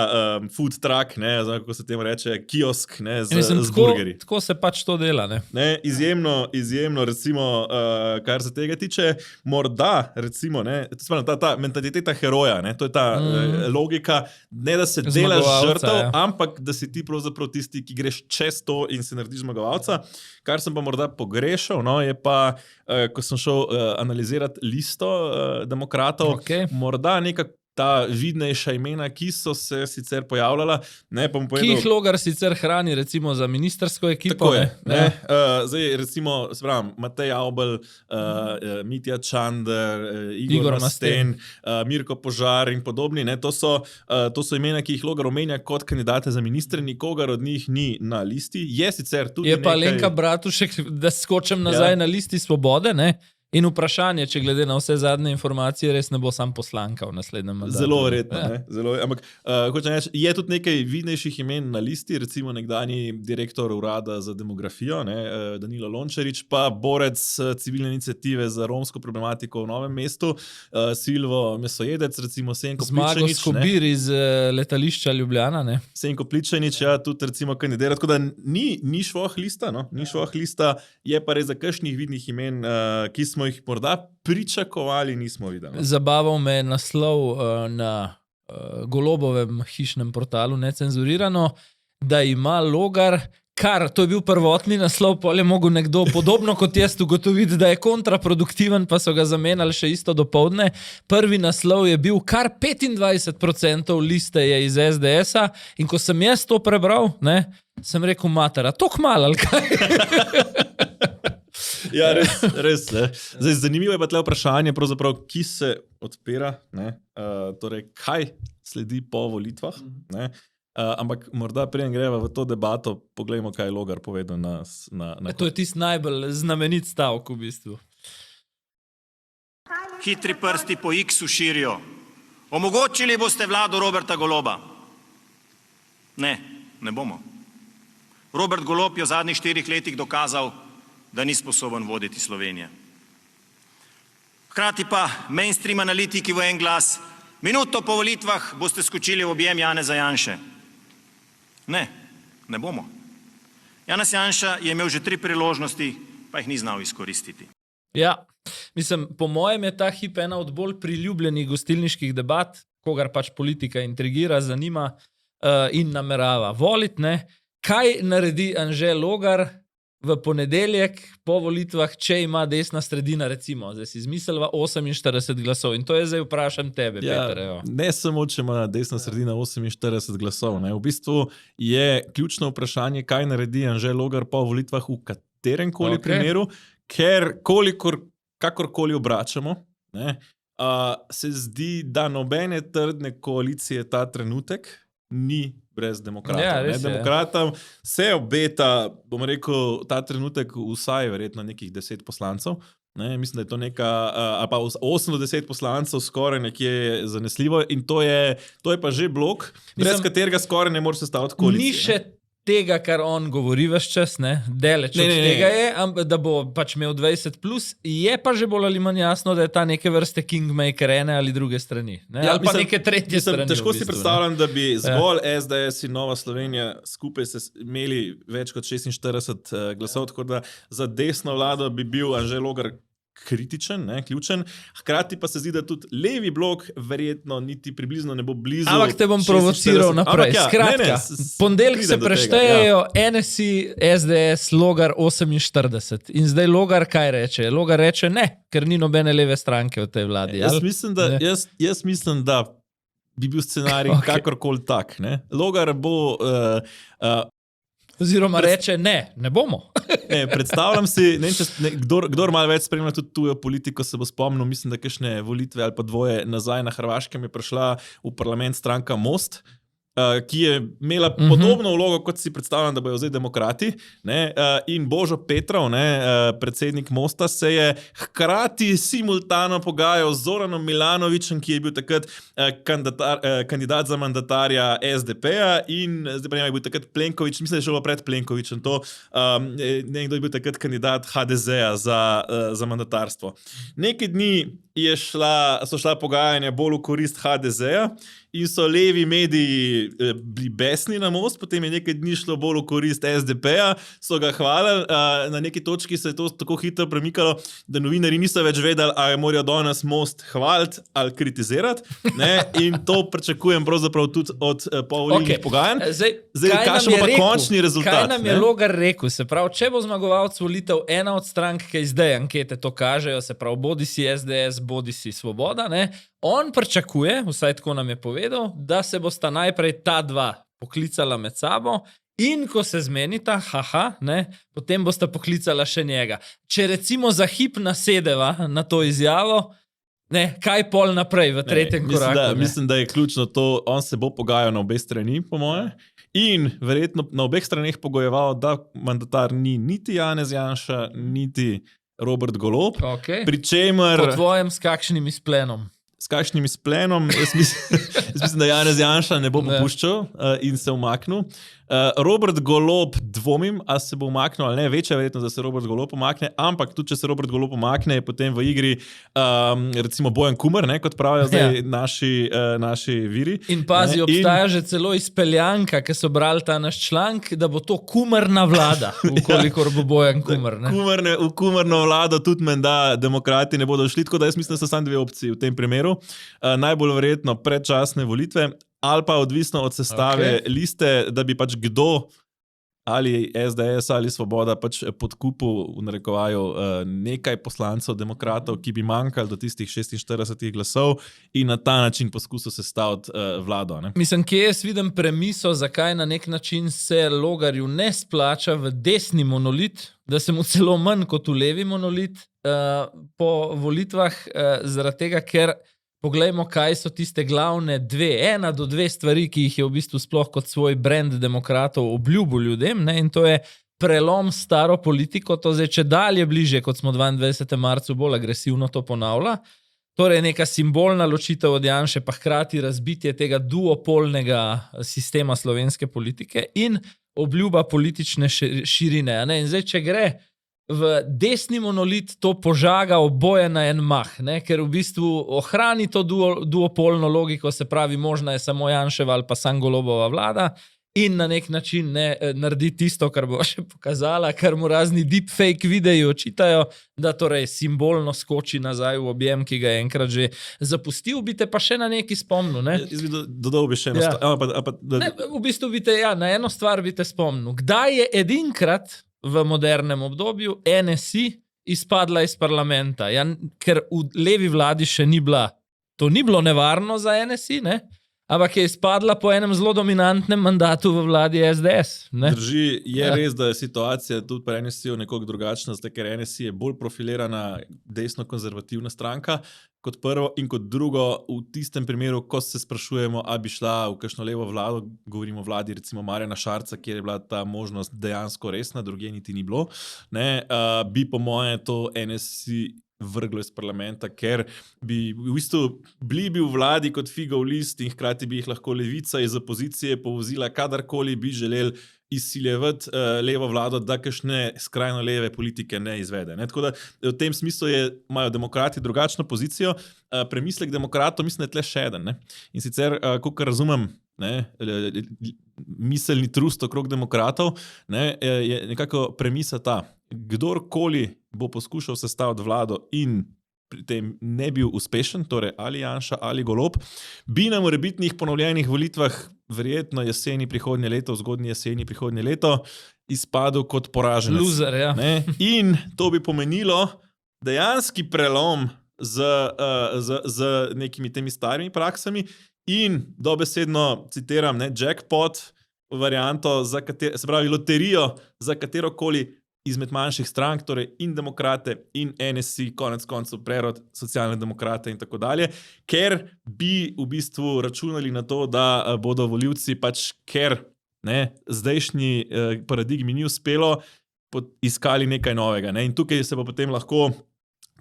food truck, ne, kako se temu reče, kiosk, ne, z burgerji. Tako se pač to dela, ne. Izjemno, recimo, kar se tega tiče, morda, recimo, ne, ta mentaliteta heroja, ne, to je ta logika, ne da se delaš žrtev, ampak da si ti pravzaprav tisti, ki greš čez to in se narediš zmagovalca. Kar sem pa morda pogrešal, no, je pa, ko sem šel analizirati listo demokratov, morda neka ta vidnejša imena, ki so se sicer pojavljala. Ne, pa ki jih Logar sicer hrani recimo za ministrsko ekipo. Tako je. Ne? Zdaj recimo, se pravim, Matej Avbelj, Mitja Čander, Igor Masten, Mirko Požar in podobni. Ne? To so imena, ki jih Logar omenja kot kandidate za ministre, nikogar od njih ni na listi. Je sicer tudi je pa Alenka Bratušek, da skočim nazaj na listi Svobode, ne? In vprašanje, če glede na vse zadnje informacije, res ne bo sam poslanka v naslednjem mandatu. Zelo verjetno, ne? Zelo, ampak hočem reči, je tudi nekaj vidnejših imen na listi, recimo nekdanji direktor urada za demografijo, ne, Danilo Lončarič, pa borec civilne iniciative za romsko problematiko v Novem mestu, Silvo Mesojedec, recimo Senko Pličanič. Zmago Skobir iz letališča Ljubljana, ne? Senko Pličanič, ja, tudi recimo kandidira, tako da ni švoh lista, no? Ni švoh lista, je pa res za kakšnih vidnih imen, ki smo jih morda pričakovali, nismo videli. Zabaval me je naslov na Golobovem hišnem portalu Necenzurirano, da ima Logar, to je bil prvotni naslov, potem je mogel nekdo podobno kot jaz ugotoviti, da je kontraproduktiven, pa so ga zamenjali še isto dopoldne. Prvi naslov je bil kar 25% liste je iz SDS-a in ko sem jaz to prebral, ne, sem rekel, matera, toliko malo, ali kaj? Ja, res. Ne. Zdaj, zanimivo je pa tle vprašanje, ki se odpira, ne. Torej, kaj sledi po volitvah. Ne. Ampak morda preden greva v to debato, poglejmo, kaj je Logar povedal na to je tisti najbolj znamenit stavek v bistvu. Hitri prsti po X-u širijo. Omogočili boste vlado Roberta Goloba. Ne bomo. Robert Golob je v zadnjih 4 letih dokazal, da ni sposoben voditi Slovenije. Hkrati pa mainstream analitiki v en glas, minuto po volitvah boste skočili v objem Janeza Janše. Ne bomo. Janez Janša je imel že 3 priložnosti, pa jih ni znal izkoristiti. Ja, Mislim, po mojem je ta hip ena od bolj priljubljenih gostilniških debat, kogar pač politika intrigira, zanima in namerava voliti, ne. Kaj naredi Anže Logar v ponedeljek po volitvah, če ima desna sredina, recimo, zdaj si izmislila 48 glasov in to je zdaj vprašam tebe, Peter. Evo. Ne samo, če ima desna sredina 48 glasov. Ne. V bistvu je ključno vprašanje, kaj naredi Anže Logar po volitvah v katerem koli primeru, ker kakorkoli obračamo, ne, se zdi, da nobene trdne koalicije ta trenutek ni brez demokratov. Ja, ne. Demokratom se obeta, bom rekel, ta trenutek vsaj verjetno nekih 10 poslancev. Ne, mislim, da je to ali pa 8 do 10 poslancev skoraj nekje zanesljivo in to je pa že blok, brez katerega skoraj ne moreš sestaviti koalicije. Ni še tega, kar on govori ves čas, ne, deleč od tega je, da bo pač imel 20+, je pa že bolj ali manj jasno, da je ta neke vrste kingmaker ene ali druge strani. Ne? Ali pa neke tretje strani. Težko si predstavljam, da bi zgolj SDS in Nova Slovenija skupaj imeli več kot 46 glasov, tako da za desno vlado bi bil Anže Logar kritičen, ne, ključen. Hkrati pa se zdi, da tudi levi blok verjetno niti približno ne bo blizu. Ampak te bom provociral naprej. Skratka, ponedeljek se preštejejo NSI, SDS, Logar 48. In zdaj Logar kaj reče? Logar reče ne, ker ni nobene leve stranke v tej vladi. Jaz mislim, da bi bil scenarij kakorkoli tak. Ne. Logar bo... Oziroma reče ne bomo. Predstavljam si, kdor malo več spremlja tudi tujo politiko, se bo spomnil, mislim, da kakšne volitve ali pa dvoje nazaj na Hrvaškem je prišla v parlament stranka Most, ki je imela podobno vlogo, kot si predstavljam, da bojo zdaj demokrati. Ne? In Božo Petrov, predsednik Mosta, se je hkrati simultano pogajal z Zoranom Milanovićem, ki je bil takrat kandidat za mandatarja SDP-ja in zdaj pa je bil takrat Plenković, mislim, da je šlo pred Plenkovićem to, nekdo je bil takrat kandidat HDZ-ja za mandatarstvo. Nekaj dni so šla pogajanja bolj v korist HDZ-ja in so levi mediji bili besni na Most, potem je nekaj dni šlo bolj v korist SDP-ja, so ga hvalili, na neki točki se je to tako hitro premikalo, da novinari niso več vedeli, ali morajo danes Most hvaliti ali kritizirati, ne? In to pričakujem pravzaprav tudi od povolilnih pogajanj. Zdaj kakšen bo pa končni rezultat? Kaj nam je Logar rekel? Se pravi, če bo zmagovalec volitev ena od strank, ki zdaj ankete to kažejo, se pravi, bodi si SDS, bodi si Svoboda, ne? On pričakuje, vsaj tako nam je povedal, da se bosta najprej ta dva poklicala med sabo in ko se zmenita, ne, potem bosta poklicala še njega. Če recimo za hip nasedeva na to izjavo, ne, kaj pol naprej v tretjem koraku? Mislim, da je ključno to, on se bo pogajal na obe strani, po moje, in verjetno na obeh straneh pogojeval, da mandatar ni niti Janez Janša, niti Robert Golob. Pri čemer... Po tvojem s kakšnim izplenom? S kakšnim izplenom? Jaz mislim, da Janez Janša ne bo popuščal in se umaknil. Robert Golob dvomim, a se bo umaknil ali ne, večja verjetnost, da se Robert Golob umakne, ampak tudi, če se Robert Golob umakne, je potem v igri recimo Bojan Kumer, ne, kot pravijo zdaj naši viri. In pazi, obstaja že celo izpeljanka, ki so brali ta naš članek, da bo to Kumerna vlada, ukolikor bo Bojan Kumer. Ne? V Kumerno vlado tudi menda demokrati ne bodo šli, tako da jaz mislim, da so samo dve opcije v tem primeru. Najbolj verjetno predčasne volitve, ali pa odvisno od sestave liste, da bi pač kdo, ali SDS ali Svoboda, pač podkupil v narekovaju nekaj poslancev demokratov, ki bi manjkali do tistih 46 glasov in na ta način poskusil sestaviti vlado. Ne? Mislim, kje jaz vidim premiso, zakaj na nek način se Logarju ne splača v desni monolit, da se mu celo manj kot v levi monolit po volitvah, zaradi tega, ker poglejmo, kaj so tiste glavne ena do dve stvari, ki jih je v bistvu sploh kot svoj brand demokratov obljubil ljudem, ne? In to je prelom staro politiko, to zdaj če dalje bliže, kot smo 22. marcu bolj agresivno to ponavlja, torej neka simbolna ločitev od Janše, pa hkrati razbitje tega duopolnega sistema slovenske politike in obljuba politične širine. Ne? In zdaj, če gre v desni monolit, to požaga oboje na en mah, ne? Ker v bistvu ohrani to duopolno logiko, se pravi, možna je samo Janševa ali pa sam Golobova vlada in na nek način naredi tisto, kar bo še pokazala, kar mu razni deepfake videi očitajo, da torej simbolno skoči nazaj v objem, ki ga je enkrat že zapustil, bi te pa še na neki spomnil. Ne? Jaz bi dodal bi še eno stvar. V bistvu bi te, na eno stvar bi te spomnil. Kdaj je edinkrat v modernem obdobju NSI izpadla iz parlamenta? Ja, ker v levi vladi še ni bila. To ni bilo nevarno za NSI, ne? Ampak je izpadla po enem zelo dominantnem mandatu v vladi SDS. Ne? Drži, je res, da je situacija tudi pri NSI-ju nekoliko drugačna, zdaj, ker NSI je bolj profilirana desno-konzervativna stranka, kot prvo, in kot drugo, v tistem primeru, ko se sprašujemo, a bi šla v kakšno levo vlado, govorimo o vladi recimo Marjana Šarca, kjer je bila ta možnost dejansko resna, drugje niti ni bilo, ne, bi po moje to NSI vrglo iz parlamenta, ker bi v bistvu bili v vladi kot figov list in hkrati bi jih lahko levica iz opozicije povozila kadarkoli bi želeli izsiljevati levo vlado, da kakšne skrajno leve politike ne izvede. Ne? Tako da v tem smislu imajo demokrati drugačno pozicijo. Premislek demokratov mislim, da je tle še eden. Ne? In sicer, kolikor razumem, miselni trust okrog demokratov, ne, je nekako premisa ta, kdorkoli bo poskušal sestaviti vlado in pri tem ne bil uspešen, torej ali Janša ali Golob, bi na morebitnih ponovljenih volitvah verjetno jeseni prihodnje leto, zgodnji jeseni prihodnje leto, izpadel kot poraženec. Loser, ja. Ne? In to bi pomenilo dejanski prelom z nekimi temi starimi praksami in dobesedno, citiram, jackpot varianto, se pravi loterijo za katerokoli izmed manjših strank, torej in demokrate in NSI, konec koncev prerod socialne demokrate in tako dalje, ker bi v bistvu računali na to, da bodo volivci ker zdajšnji paradigmi ni uspelo, iskali nekaj novega. Ne? In tukaj se pa potem lahko,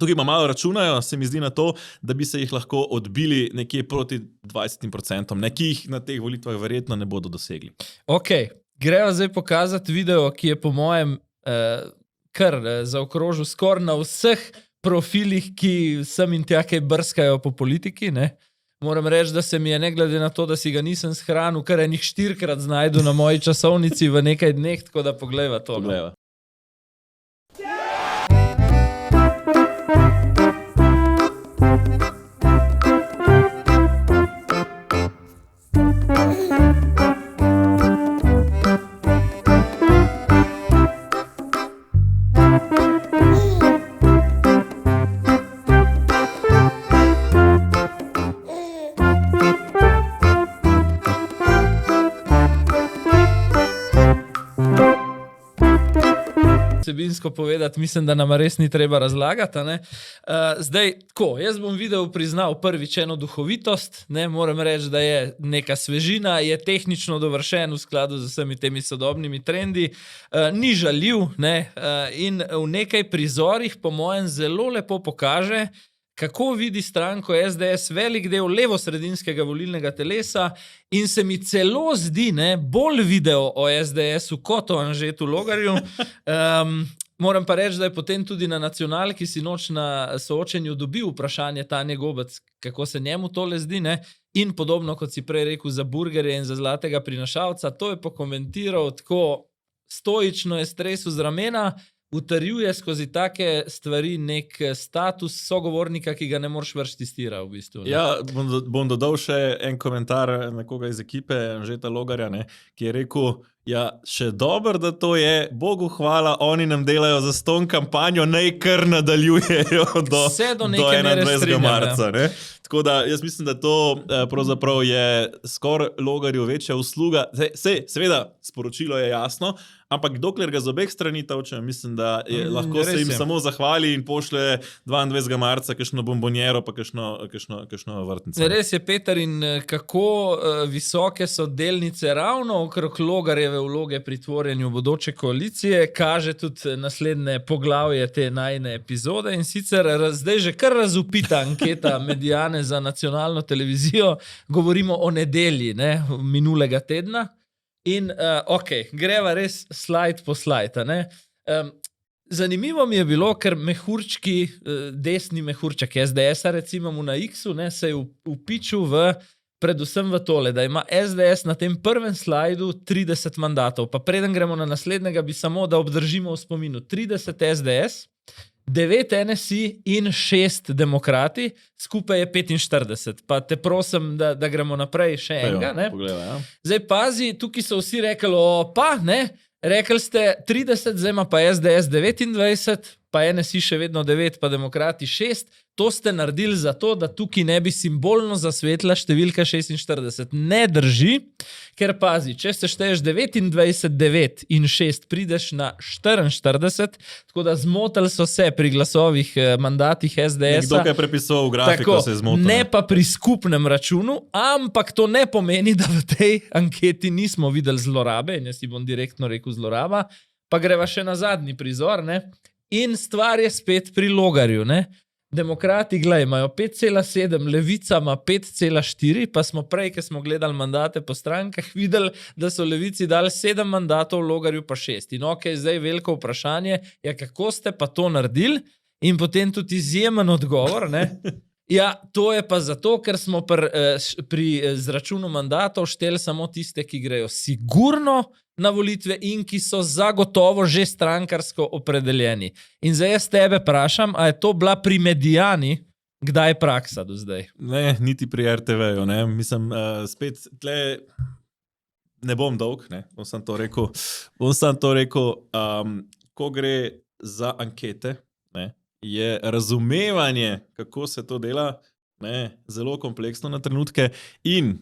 tukaj pa malo računajo, se mi zdi na to, da bi se jih lahko odbili nekje proti 20%, ki jih na teh volitvah verjetno ne bodo dosegli. Ok, greva zdaj pokazati video, ki je po mojem kar zaokrožil skoraj na vseh profilih, ki sem in tja kaj brskajo po politiki. Ne? Moram reči, da se mi je, ne glede na to, da si ga nisem shranil, kar enih 4-krat znajdu na moji časovnici v nekaj dneh, tako da poglejva to. Poglejva. Vsebinsko povedati, mislim, da nam res ni treba razlagati. Zdaj, tako, jaz bom video priznal prvič eno duhovitost, moram reči, da je neka svežina, je tehnično dovršen v skladu z vsemi temi sodobnimi trendi, ni žaljiv in v nekaj prizorih po mojem zelo lepo pokaže, kako vidi stranko SDS velik del levosredinskega volilnega telesa in se mi celo zdi bolj video o SDS-u kot o Anžetu Logarju. Moram pa reči, da je potem tudi na nacionalki sinoč na soočenju dobil vprašanje Tanje Gobec, kako se njemu tole zdi, in podobno, kot si prej rekel, za burgerje in za zlatega prinašalca. To je pokomentiral tako stoično, je stresu z ramena, utrjuje skozi take stvari nek status sogovornika, ki ga ne moreš vršiti stira v bistvu. Ne? Ja, bom dodal še en komentar nekoga iz ekipe, Anžeta Logarja, ki je rekel, ja, še dobro, da to je, Bogu hvala, oni nam delajo za ston kampanjo, naj kar nadaljujejo do 21. marca. Ne? Tako da jaz mislim, da to pravzaprav je skoraj Logarju večja usluga. Seveda, sporočilo je jasno, ampak dokler ga z obeh strani tolčejo, mislim, da lahko se jim samo zahvali in pošle 22. marca kakšno bombonjero pa kakšno vrtnico. Res je, Peter, in kako visoke so delnice ravno okrog Logarjeve vloge pri tvorjenju bodoče koalicije, kaže tudi naslednje poglavje te najine epizode, in sicer zdaj že kar razupita anketa Mediane za nacionalno televizijo, govorimo o nedelji minulega tedna. In ok, greva res slajd po slajd. Zanimivo mi je bilo, ker mehurčki, desni mehurček SDS-a recimo mu na X-u, se je upičil v predvsem v tole, da ima SDS na tem prvem slajdu 30 mandatov. Pa preden gremo na naslednjega, bi samo, da obdržimo v spominu 30 SDS, 9 NSI in 6 demokrati, skupaj je 45. Pa te prosim, da gremo naprej še enega. Ne? Pogledaj, ja. Zdaj pazi, tukaj so vsi rekli, opa, ne, rekli ste 30, zdaj ima pa SDS 29, pa NSI še vedno 9, pa demokrati 6. To ste naredili zato, da tukaj ne bi simbolno zasvetila številka 46. Ne drži, ker pazi, če se šteješ 29, 9 in 6, prideš na 44, tako da zmotili so se pri glasovih mandatih SDS-a. Nekdo, ki je prepisoval v grafiko, Tako, se je zmotil. ne pa pri skupnem računu, ampak to ne pomeni, da v tej anketi nismo videli zlorabe, in jaz si bom direktno rekel zloraba, pa greva še na zadnji prizor, ne? In stvar je spet pri Logarju, ne? Demokrati, glej, imajo 5,7, Levica ima 5,4, pa smo prej, ko smo gledali mandate po strankah, videli, da so Levici dali 7 mandatov, Logarju pa 6. In ok, zdaj veliko vprašanje, ja, kako ste pa to naredili? In potem tudi izjemen odgovor, ne? Ja, to je pa zato, ker smo pri zračunu mandatov šteli samo tiste, ki grejo sigurno na volitve in ki so zagotovo že strankarsko opredeljeni. In zdaj jaz tebe vprašam, a je to bila pri Mediani kdaj praksa do zdaj? Ne, niti pri RTV-ju, ne. Mislim, spet tle ne bom dolg, ne, bom sam to rekel, ko gre za ankete, ne, je razumevanje, kako se to dela, ne, zelo kompleksno na trenutke in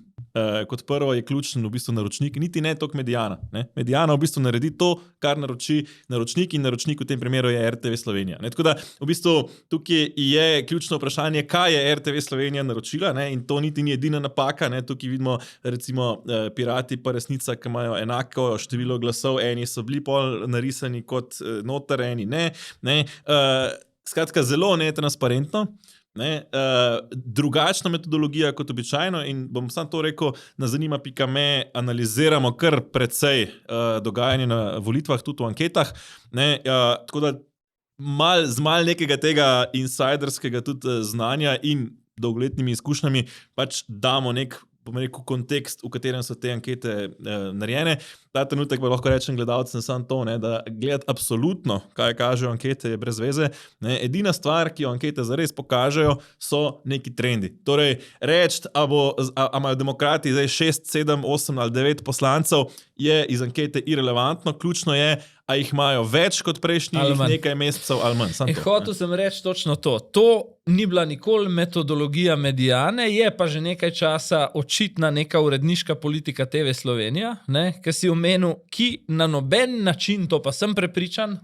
kot prvo je ključen v bistvu naročnik, niti ne toliko Mediana. Ne. Mediana v bistvu naredi to, kar naroči naročnik in naročnik v tem primeru je RTV Slovenija. Ne. Tako da v bistvu tukaj je ključno vprašanje, kaj je RTV Slovenija naročila, ne, in to niti ni edina napaka. Ne. Tukaj vidimo recimo Pirati pa Resnica, ki imajo enako število glasov, eni so bili pol narisani kot noter, eni ne. Skratka, zelo netransparentno. Ne, drugačna metodologija kot običajno in bom sam to rekel, na zanima.me analiziramo kar precej dogajanje na volitvah, tudi v anketah, ne, tako da z mal nekega tega insiderskega tudi znanja in dolgoletnimi izkušnjami pač damo nek, bom rekel, kontekst, v katerem so te ankete narejene. Ta trenutek pa lahko rečem gledalcem samo to, ne, da gledati absolutno, kaj kažejo ankete, je brez veze. Ne. Edina stvar, ki jo ankete zares pokažejo, so neki trendi. Torej, reči, a imajo demokrati zdaj 6, 7, 8 ali 9 poslancev, je iz ankete irelevantno. Ključno je, a jih imajo več kot prejšnjih nekaj mesecev ali manj. Hotel sem reči točno to. To ni bila nikoli metodologija Mediane, je pa že nekaj časa očitna neka uredniška politika TV Slovenija, ne, ki si omenil, ki na noben način, to pa sem prepričan,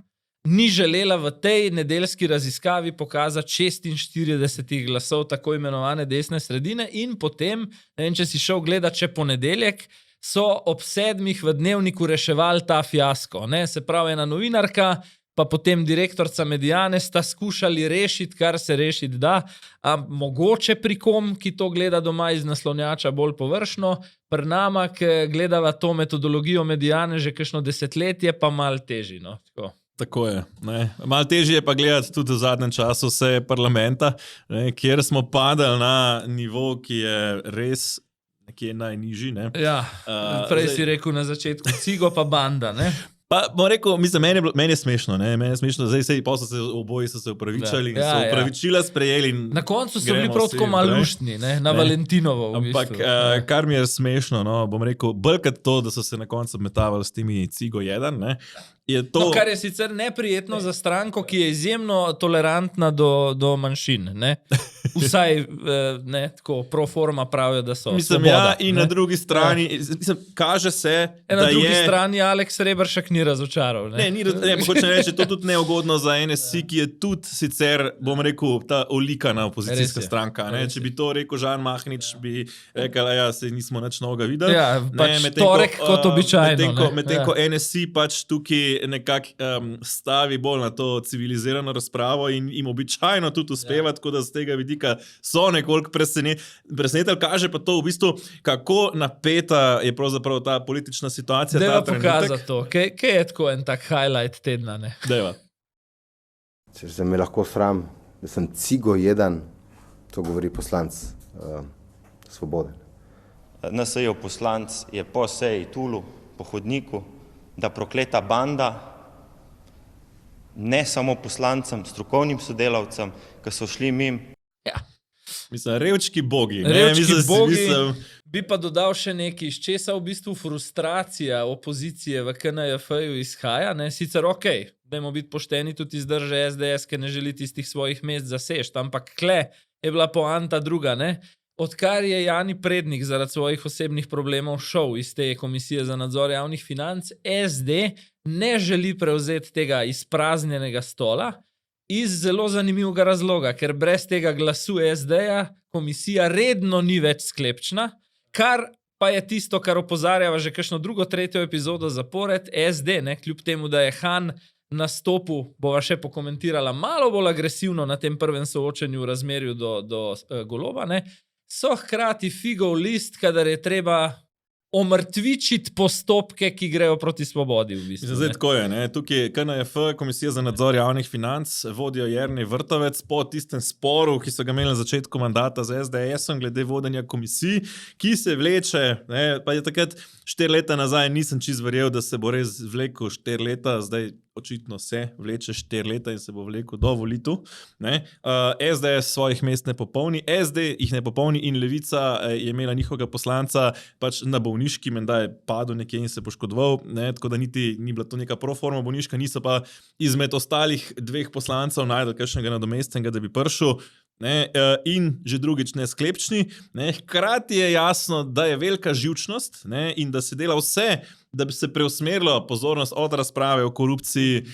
ni želela v tej nedeljski raziskavi pokazati 46 glasov tako imenovane desne sredine in potem, ne vem, če si šel gledat še ponedeljek, so ob 7 v Dnevniku reševali ta fiasko. Ne? Se pravi, ena novinarka, pa potem direktorca Mediane sta skušali rešiti, kar se rešiti da, a mogoče pri kom, ki to gleda doma iz naslonjača bolj površno, pri nama, ki gledava to metodologijo Mediane že kakšno desetletje, pa malo teži. No? Tako je. Ne. Malo težje je pa gledati tudi v zadnjem času vse parlamenta, ne, kjer smo padali na nivo, ki je res nekje najnižji. Ne. Ja, prej si rekel na začetku, cigo pa banda, ne? Pa bom rekel, mislim, meni je smešno, ne, meni je smešno, zdaj oboji so se upravičali in so upravičila sprejeli. Na koncu so bili prav tako maluštni, ne, na Valentinovo v bistvu. Ampak, kar mi je smešno, no, bom rekel, bolj kot to, da so se na koncu metavali s temi cigo 1, ne, je to... No, kar je sicer neprijetno za stranko, ki je izjemno tolerantna do manjšin, ne. Vsaj, ne, tako pro forma pravijo, da so. Mislim, svoboda, ja, in na drugi strani, mislim, kaže se, da je... Na drugi strani Aleks Reberšek ni razočaral, ne. Ne, hočem reči, to tudi neugodno za NSI, ki je tudi sicer, bom rekel, ta olikana opozicijska stranka, ne. Če bi to rekel Žan Mahnič, bi rekel, ja, se nismo nič novega videli. Ja, pač torek kot običajno. Medtem ko NSI pač tukaj nekako stavi bolj na to civilizirano razpravo in jim običajno tudi uspeva, tako da z tega vidika so nekoliko presenetili. Kaže pa to v bistvu, kako napeta je pravzaprav ta politična situacija. Deva pokazati to. Kaj je tako en tak highlight tedna, ne? Deva. Če me lahko sram, da sem cigo 1, to govori poslanc Svobode. NSI-ov poslanc je po seji tulil po hodniku, da prokleta banda ne samo poslancem, strokovnim sodelavcem, ki so šli mim. Mislim, revčki bogi. Revčki bogi. Bi pa dodal še nekaj, iz česa v bistvu frustracija opozicije v KNJF-ju izhaja. Ne? Sicer dajmo biti pošteni, tudi izdrže SDS, ki ne želi tistih svojih mest zasešti, ampak kle je bila poanta druga. Ne? Odkar je Jani Prednik zaradi svojih osebnih problemov šel iz te komisije za nadzor javnih financ, SD ne želi prevzeti tega izpraznjenega stola iz zelo zanimivega razloga, ker brez tega glasu SD-ja komisija redno ni več sklepčna, kar pa je tisto, kar opozarjava že kakšno drugo, tretjo epizodo zapored, SD, ne, kljub temu, da je Han nastopil, bova še pokomentirala, malo bolj agresivno na tem prvem soočenju v razmerju do Goloba, ne, so hkrati figov list, kadar je treba omrtvičiti postopke, ki grejo proti svobodi. V bistvu, zdaj tako je. Ne? Tukaj je KNJF, Komisija za nadzor javnih financ, vodijo Jernej Vrtovec po tistem sporu, ki so ga imeli na začetku mandata z SDS-om glede vodenja komisij, ki se vleče, ne? Pa je takrat 4 leta nazaj nisem čist verjel, da se bo res vlekel 4 leta, zdaj očitno se vleče 4 leta in se bo vlekel do volitev. SDS svojih mest ne popolni, SD jih ne popolni in Levica je imela njihovega poslanca pač na bolniški, menda je padel nekje in se poškodoval, ne? Tako da niti ni bila to neka proforma bolniška, niso pa izmed ostalih 2 poslancev najdel kakšnega nadomestnega, da bi prišel. Ne, in že drugič ne sklepčni. Ne, hkrati je jasno, da je velika živčnost, ne, in da se dela vse, da bi se preusmerilo pozornost od razprave o korupciji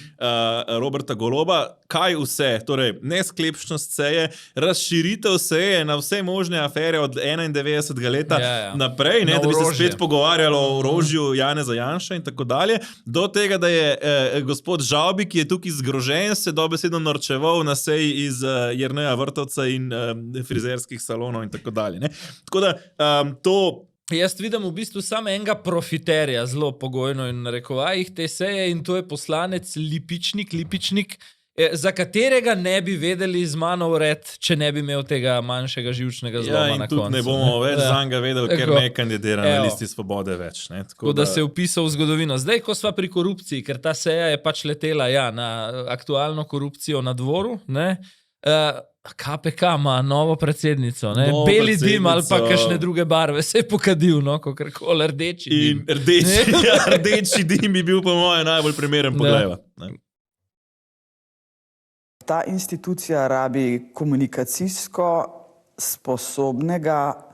Roberta Goloba. Kaj vse? Torej, nesklepčnost seje, razširitev seje na vse možne afere od 91. leta naprej, ne, da bi se spet pogovarjalo o orožju Janeza Janše in tako dalje, do tega, da je gospod Žavbi, ki je tukaj zgrožen, se dobesedno norčeval na seji iz Jerneja Vrtovca in frizerskih salonov in tako dalje. Ne. Tako da to... Jaz vidim v bistvu samo enega profiterja, zelo pogojno in narekovajih te seje, in to je poslanec Lipičnik, za katerega ne bi vedeli z mano vred, če ne bi imel tega manjšega živčnega zloma na koncu. In tudi ne bomo več zanj vedeli, ker ne kandidira na listi Svobode več. Ne? Tako da se je vpisal v zgodovino. Zdaj, ko sva pri korupciji, ker ta seja je pač letela na aktualno korupcijo na dvoru, ne? KPK ima novo predsednico, ne? Beli dim ali pa kakšne druge barve, se je pokadil, no, kakorkoli, rdeči dim. Rdeči dim bi bil po moje najbolj primeren pogleda. Ta institucija rabi komunikacijsko sposobnega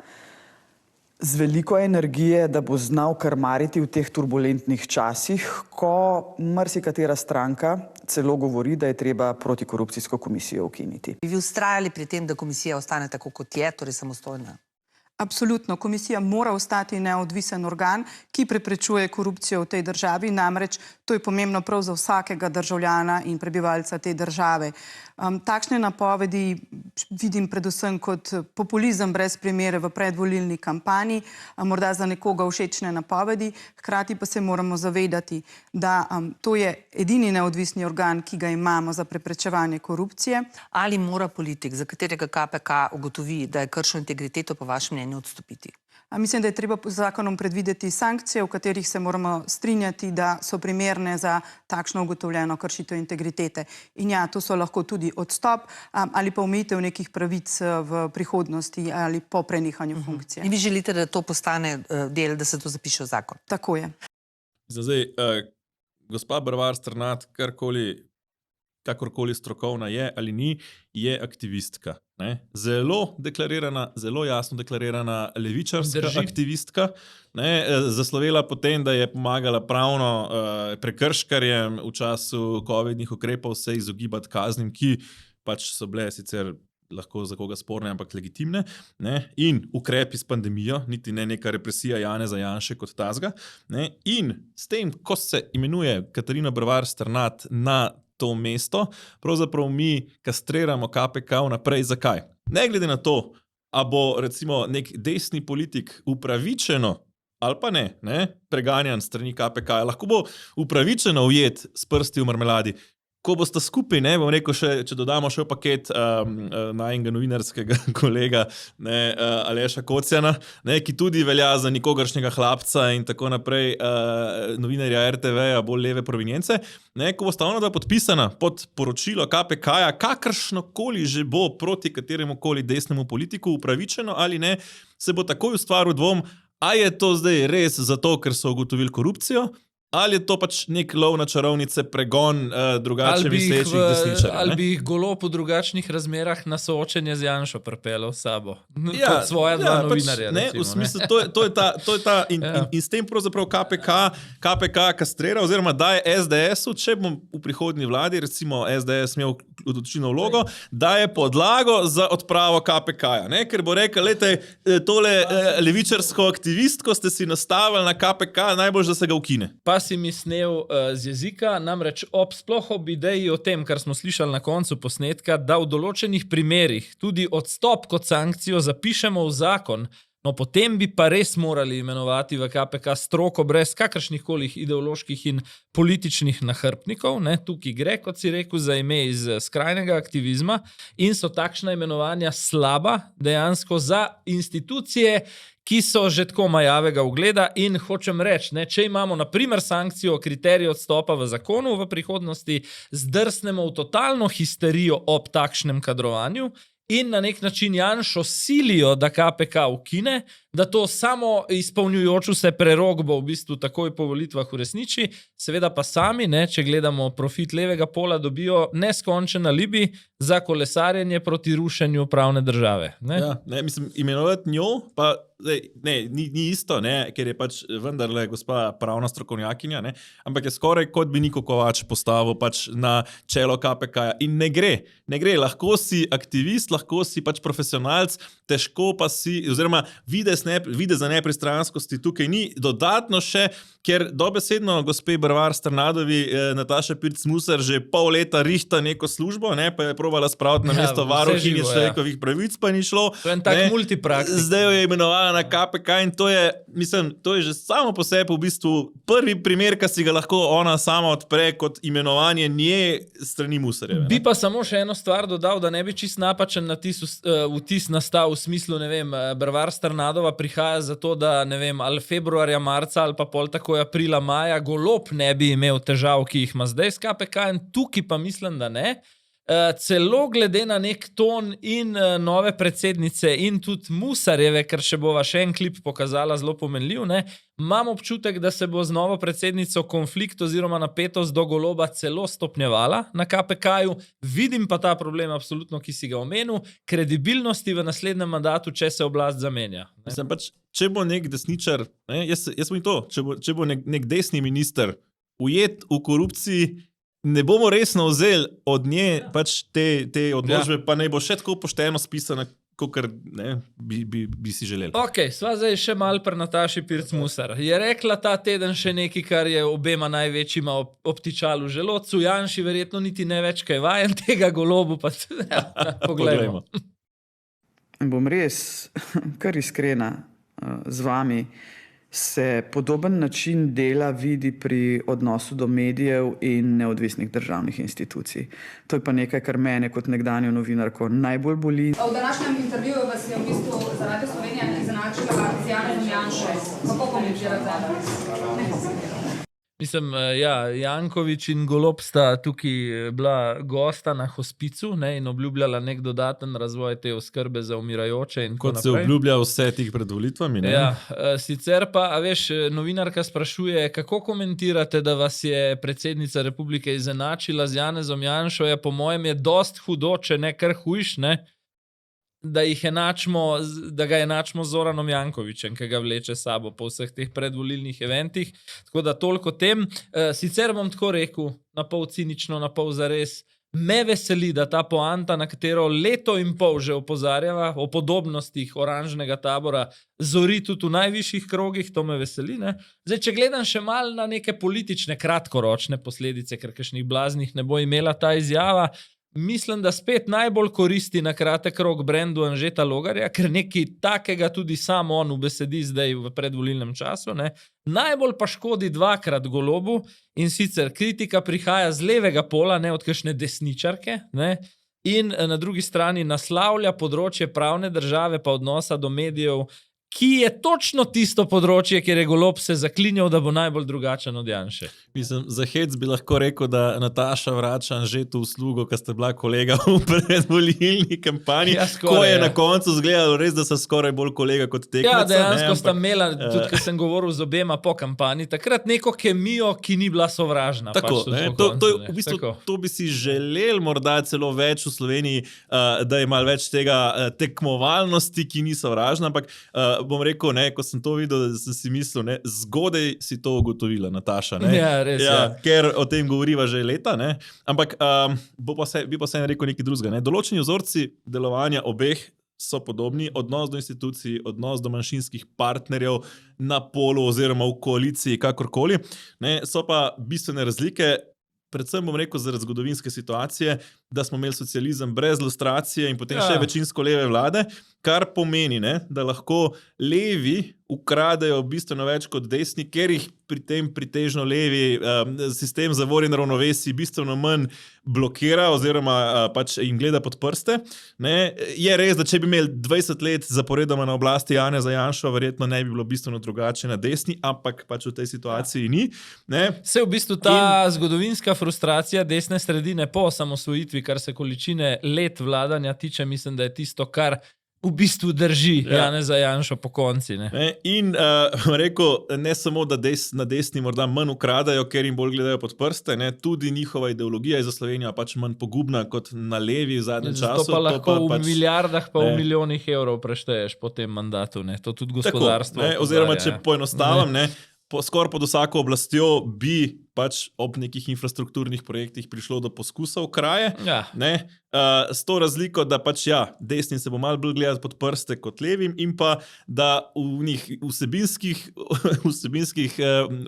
z veliko energije, da bo znal krmariti v teh turbulentnih časih, ko marsikatera stranka celo govori, da je treba protikorupcijsko komisijo ukiniti. Bi vi vztrajali pri tem, da komisija ostane tako, kot je, torej samostojna? Absolutno. Komisija mora ostati neodvisen organ, ki preprečuje korupcijo v tej državi, namreč to je pomembno prav za vsakega državljana in prebivalca te države. Takšne napovedi vidim predvsem kot populizem brez primere v predvolilni kampanji, morda za nekoga všečne napovedi, hkrati pa se moramo zavedati, da to je edini neodvisni organ, ki ga imamo za preprečevanje korupcije. Ali mora politik, za katerega KPK ugotovi, da je kršil integriteto, po vašem mnenju odstopiti? Mislim, da je treba z zakonom predvideti sankcije, v katerih se moramo strinjati, da so primerne za takšno ugotovljeno kršitev integritete. In ja, to so lahko tudi odstop ali pa omejitev nekih pravic v prihodnosti ali po prenehanju funkcije. In vi želite, da to postane del, da se to zapiše v zakon? Tako je. Zdaj, gospa Brvar Strnad, kakorkoli strokovna je ali ni, je aktivistka. Ne? Zelo deklarirana, zelo jasno deklarirana levičarska aktivistka, ne? Zaslovela potem, da je pomagala pravno prekrškarjem v času covidnih ukrepov se izogibati kaznim, ki pač so bile sicer lahko za koga sporne, ampak legitimne, ne? In ukrepi s pandemijo, niti ne neka represija Janeza Janše kot tazga. Ne? In s tem, ko se imenuje Katarina Brvar Strnad na to mesto, pravzaprav mi kastriramo KPK vnaprej. Zakaj? Ne glede na to, a bo recimo nek desni politik upravičeno ali pa ne, preganjan strani KPK, lahko bo upravičeno ujet s prsti v marmeladi. ko boste skupaj, ne, bom rekel, če dodamo še paket najnega novinarskega kolega, ne, Aleša Kocjana, ne, ki tudi velja za nikogaršnjega hlapca in tako naprej, novinarja RTV-ja, bolj leve provenience, ne, ko boste ona dva podpisana pod poročilo KPK-ja, kakršnokoli že bo proti kateremu koli desnemu politiku upravičeno ali ne, se bo takoj ustvaril dvom, a je to zdaj res zato, ker so ugotovili korupcijo, ali je to pač nek lov na čarovnice, pregon drugače mislečih desničarjev. Ali bi jih Golob v drugačnih razmerah na soočenje z Janšo pripeljal s sabo. Kot svoja dva novinarja. Pač, recimo, v smislu, to je ta in s tem pravzaprav KPK kastrira, oziroma daje SDS-u, če bom v prihodnji vladi, recimo SDS imel odločilno vlogo, daje podlago za odpravo KPK-ja. Ker bo rekel, lejte, tole levičarsko aktivistko ste si nastavili na KPK, najbolj, da se ga ukine. Pa si mi snel z jezika, namreč sploh ob ideji o tem, kar smo slišali na koncu posnetka, da v določenih primerih tudi odstop kot sankcijo zapišemo v zakon, no potem bi pa res morali imenovati v KPK stroko brez kakršnihkoli ideoloških in političnih nahrbtnikov. Tukaj gre, kot si rekel, za ime iz skrajnega aktivizma in so takšna imenovanja slaba dejansko za institucije, ki so že tako majavega ugleda in hočem reči, če imamo na primer sankcijo kriterij odstopa v zakonu v prihodnosti, zdrsnemo v totalno histerijo ob takšnem kadrovanju in na nek način Janšo silijo, da KPK ukine, da to samo izpolnjujoču se prerokbo v bistvu takoj po volitvah uresniči, seveda pa sami, če gledamo profit levega pola, dobijo neskončen alibi za kolesarjenje proti rušenju pravne države. Mislim, imenovati njo, pa ni isto, ker je pač vendarle gospa pravna strokovnjakinja, ampak je skoraj kot bi Niko Kovač postavil pač na čelo KPK-ja in ne gre, lahko si aktivist, lahko si pač profesionalc, težko pa si, oziroma videz za nepristranskosti tukaj ni, dodatno še, ker dobesedno gospe Brvar Strnadovi Nataša Pirc-Musar že pol leta rihta neko službo, pa je probala spraviti na mesto varuhinje človekovih pravic, pa ni šlo. To je en tak multipraktik. Zdaj jo je imenovala na KPK in to je že samo po sebi v bistvu prvi primer, ki si ga lahko ona sama odpre kot imenovanje nje strani Musarjeve. Bi pa samo še eno stvar dodal, da ne bi čist napačen vtis nastal v smislu, Brvar Strnadova prihaja zato, da ali februarja, marca ali pa pol tako aprila, maja Golob ne bi imel težav, ki jih ima zdaj s KPK in tukaj pa mislim, da ne. Celo glede na nek ton in nove predsednice in tudi Musarjeve, ker še bova še en klip pokazala zelo pomenljiv, imam občutek, da se bo z novo predsednico konflikt oziroma napetost do Goloba celo stopnjevala na KPK-ju. Vidim pa ta problem absolutno, ki si ga omenil, kredibilnosti v naslednjem mandatu, če se oblast zamenja. Mislim pač, če bo nek desničar, jaz bom to, če bo nek desni minister ujet v korupciji, ne bomo resno vzeli od nje pač te odločbe, pa ne bo še tako pošteno spisana, kakor bi si želeli. Ok, sva zdaj še malo pri Nataši Pirc-Musar. Je rekla ta teden še nekaj, kar je obema največjima obtičalo v želodcu, Janši verjetno niti ne več kaj vajen tega, Golobu pa poglejmo. Bom res kar iskrena z vami. Se podoben način dela vidi pri odnosu do medijev in neodvisnih državnih institucij. To je pa nekaj, kar mene kot nekdanjo novinarko najbolj boli. V današnjem intervjuju vas je v bistvu za Radio Slovenija izenačila z Janezom Janšo. Kako komentirate? Mislim, Janković in Golob sta tukaj bila gosta na hospicu in obljubljala nek dodaten razvoj te oskrbe za umirajoče in tako naprej. Kot se obljublja vse tih pred volitvami, ne? Ja, sicer pa, novinarka sprašuje, kako komentirate, da vas je predsednica republike izenačila z Janezom Janšo, po mojem je dost hudo, če ne kar hujš, da ga enačimo z Zoranom Jankovićem, ki ga vleče sabo po vseh teh predvolilnih eventih. Tako da toliko o tem. Sicer bom tako rekel, na pol cinično, na pol zares, me veseli, da ta poanta, na katero leto in pol že opozarjava, o podobnostih oranžnega tabora, zori tudi v najvišjih krogih, to me veseli. Zdaj, če gledam še malo na neke politične kratkoročne posledice, ker kakšnih blaznih ne bo imela ta izjava, mislim, da spet najbolj koristi na kratek rok brandu Anžeta Logarja, ker nekaj takega tudi sam on ubesedi zdaj v predvolilnem času, ne. Najbolj pa škodi dvakrat Golobu, in sicer kritika prihaja z levega pola, ne od kakšne desničarke, ne, in na drugi strani naslavlja področje pravne države pa odnosa do medijev, ki je točno tisto področje, kjer je Golob se zaklinjal, da bo najbolj drugačen od Janše. Mislim, za hec bi lahko rekel, da Nataša vrača Anžetu uslugo, ko ste bila kolega v predvolilni kampanji, ko je na koncu izgledalo res, da so skoraj bolj kolega kot tekmeca. Ja, dejansko sta imela, tudi ko sem govoril z obema po kampanji, takrat neko kemijo, ki ni bila sovražna. Tako, v bistvu to bi si želel morda celo več v Sloveniji, da je malo več tega tekmovalnosti, ki ni sovražna, ampak bom rekel, ne, ko sem to videl, da sem si mislil, ne, zgodaj si to ugotovila, Nataša. Ne? Ja, res, Ker o tem govoriva že leta, ne? Ampak bi pa se rekel nekaj drugega. Ne? Določeni vzorci delovanja obeh so podobni, odnos do institucij, odnos do manjšinskih partnerjev na polu oziroma v koaliciji, kakorkoli, ne? So pa bistvene razlike, predvsem bom rekel zaradi zgodovinske situacije, da smo imeli socializem brez lustracije in potem še večinsko leve vlade, kar pomeni, ne, da lahko levi ukradejo bistveno več kot desni, ker jih pri tem pritežno levi sistem zavor in ravnovesij bistveno manj blokira oziroma pač jim gleda pod prste. Ne. Je res, da če bi imeli 20 let zaporedoma na oblasti Janeza Janšo, verjetno ne bi bilo bistveno drugače na desni, ampak pač v tej situaciji ni. Ne. Se v bistvu ta zgodovinska frustracija desne sredine po osamosvojitvi, kar se količine let vladanja tiče, mislim, da je tisto, kar v bistvu drži Janeza Janšo po konci. Ne? In rekel, ne samo, da na desni morda manj ukradajo, ker jim bolj gledajo pod prste, ne? Tudi njihova ideologija je za Slovenijo pač manj pogubna kot na levi v zadnjem času. To pa lahko v milijardah pa v milijonih evrov prešteješ po tem mandatu. Ne? To tudi gospodarstvo. Tako, oziroma, če poenostavim, skoraj pod vsako oblastjo bi pač ob nekih infrastrukturnih projektih prišlo do poskusov kraje. Ne? S to razliko, da pač desnim se bo malo bolj gledati pod prste kot levim in pa, da v njih vsebinskih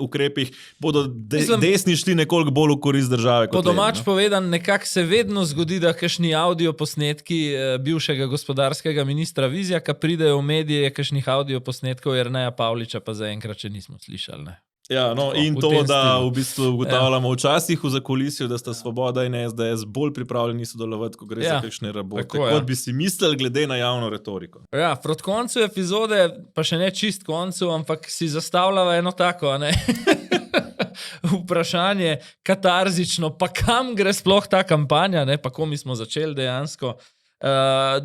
ukrepih bodo desni šli nekoliko bolj v korist države kot levi. Po domač povedan, nekako se vedno zgodi, da kakšni audio posnetki bivšega gospodarskega ministra Vizjaka pridejo v medije, kakšnih audio posnetkov Jerneja Pavliča pa zaenkrat še nismo slišali. Ne? Ja, no, in to, da v bistvu ugotavljamo včasih v zakulisju, da sta Svoboda in SDS bolj pripravljeni sodelovati, ko gre za kakšne rabote, kot bi si mislili glede na javno retoriko. Ja, proti koncu epizode, pa še ne čist koncu, ampak si zastavljava eno tako, ne? Vprašanje katarzično, pa kam gre sploh ta kampanja, ne? Pa ko mi smo začeli dejansko.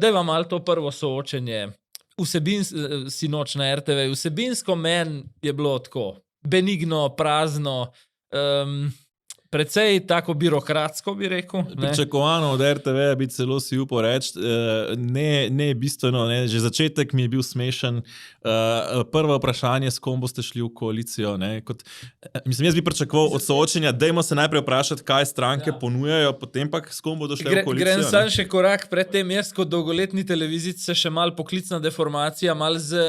Dajva malo to prvo soočenje. Sinoč na RTV, vsebinsko meni je bilo tako benigno, prazno, precej tako birokratsko, bi rekel. Pričakovano od RTV bi celo si upal reči, ne bistveno, ne. Že začetek mi je bil smešen. Prvo vprašanje, s kom boste šli v koalicijo. Mislim, jaz bi pričakoval od soočenja, dajmo se najprej vprašati, kaj stranke ponujajo, potem pa s kom bodo šli v koalicijo. Grem sam še korak pred tem, jaz kot dolgoletni televizic se še mal poklicna deformacija, mal z,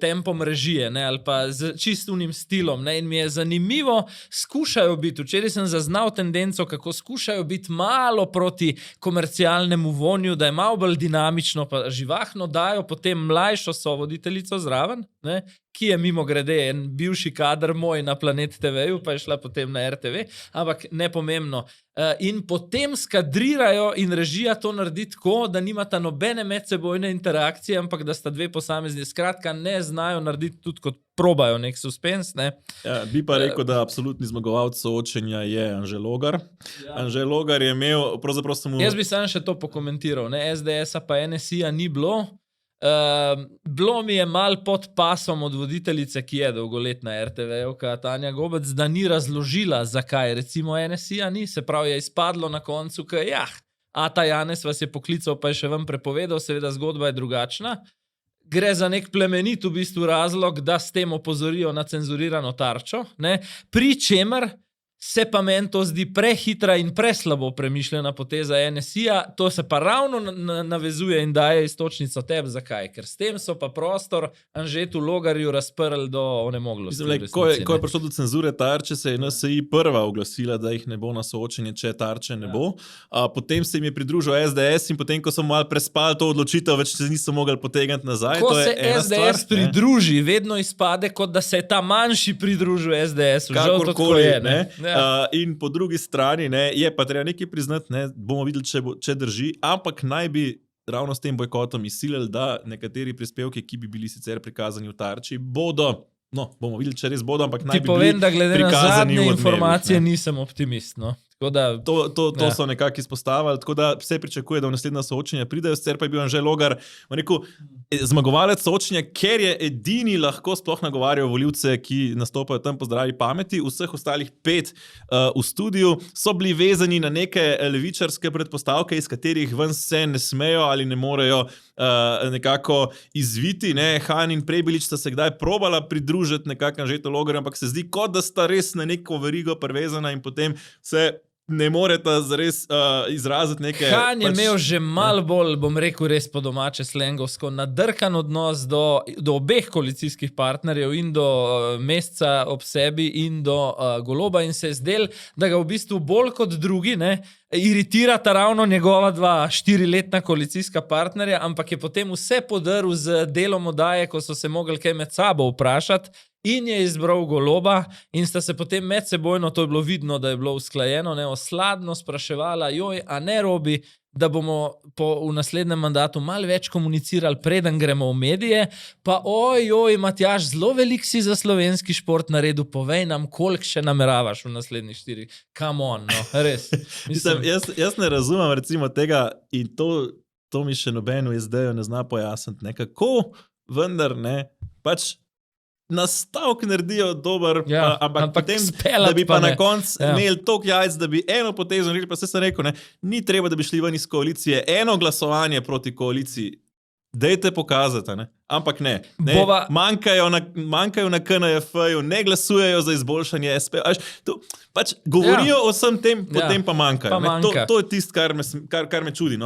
tempom režije, ne, ali pa z čistunim stilom, ne, in mi je zanimivo, skušajo biti, včeraj sem zaznal tendenco, kako skušajo biti malo proti komercialnemu vonju, da je malo bolj dinamično pa živahno, dajo potem mlajšo sovoditeljico zraven, ne, ki je mimogrede en bivši kader moj na Planet TV-ju, pa je šla potem na RTV, ampak nepomembno. In potem skadrirajo in režija to naredi tako, da nimata nobene medsebojne interakcije, ampak da sta dve posamezni. Skratka, ne znajo narediti tudi kot probajo nek suspens. Ne? Bi pa rekel, da absolutni zmagovalec soočenja je Anže Logar. Anže Logar je imel, pravzaprav sem mu... Jaz bi sam še to pokomentiral. Ne? SDS-a pa NSI-a ni bilo. Bilo mi je mal pod pasom od voditeljice, ki je dolgoletna RTV-ovka, Tanja Gobec, da ni razložila, zakaj recimo NSI-a ni, se pravi, je izpadlo na koncu, ta Janez vas je poklical, pa je še vam prepovedal, seveda zgodba je drugačna. Gre za nek plemenit v bistvu razlog, da s tem opozorijo na cenzurirano tarčo, ne? Pri čemer se pa meni to zdi prehitra in preslabo premišljena poteza NSI-ja, to se pa ravno navezuje in daje istočnico tebi. Zakaj? Ker s tem so pa prostor Anžetu Logarju razprli do onemoglosti. Ko je prišlo do cenzure Tarče, se je NSI prva oglasila, da jih ne bo na soočenje, če Tarče ne bo. Potem se jim je pridružil SDS in potem, ko so malo prespali to odločitev, več se niso mogli potegniti nazaj. Ko to je se ena SDS stvar, pridruži, vedno izpade, kot da se je ta manjši pridružil SDS-u. Žal to tako kakorkoli, je. ne. Ja. In po drugi strani, ne, je pa treba nekaj priznati, ne, bomo videli, če drži, ampak naj bi ravno s tem bojkotom izsilili, da nekateri prispevki, ki bi bili sicer prikazani v Tarči, bodo, bomo videli, če res bodo, ampak naj bi bili povem, da glede na prikazani zadnje v Odmevih, informacije ne. nisem optimist. No. To so nekako izpostavili, tako da vse pričakuje, da v naslednja soočenja pridejo, sicer pa je bil Anže Logar rekel, zmagovalec soočenja, ker je edini lahko sploh nagovarjal volivce, ki nastopajo tam po zdravi pameti, vseh ostalih 5 v studiu so bili vezani na neke levičarske predpostavke, iz katerih ven se ne smejo ali ne morejo nekako izviti. Ne? Han in Prebilič sta se kdaj probala pridružiti nekako Anžetu Logarju, ampak se zdi, kot da sta res na neko verigo privezana in potem se ne moreta zares izraziti neke... Han je imel že malo bolj, bom rekel, res po domače slengovsko, nadrkan odnos do obeh koalicijskih partnerjev in do Mesca ob sebi in do Goloba in se je zdel, da ga v bistvu bolj kot drugi iritirata ravno njegova 2 4-letna koalicijska partnerja, ampak je potem vse podrl z delom oddaje, ko so se mogli kaj med sabo vprašati, in je izbral Goloba in sta se potem medsebojno, to je bilo vidno, da je bilo usklajeno, osladno spraševala, a ne Robi, da bomo v naslednjem mandatu malo več komunicirali, preden gremo v medije, pa Matjaž, zelo velik si za slovenski šport naredil, povej nam, koliko še nameravaš v naslednjih 4. Come on, no, res. Jaz ne razumem recimo tega in to mi še nobeno SD-ju ne zna pojasniti, ne, kako vendar, ne, pač nastavek naredijo dober, ampak potem, da bi pa na koncu imeli toliko jajc, da bi eno potezo naredili, pa se sem rekel, ne, ni treba, da bi šli ven iz koalicije, eno glasovanje proti koaliciji, dejte pokazati, ne. Ampak ne. Manjkajo na KNF-ju, ne glasujejo za izboljšanje SP. Pač govorijo o vsem tem, potem pa manjkajo. To je tisto, kar me čudi.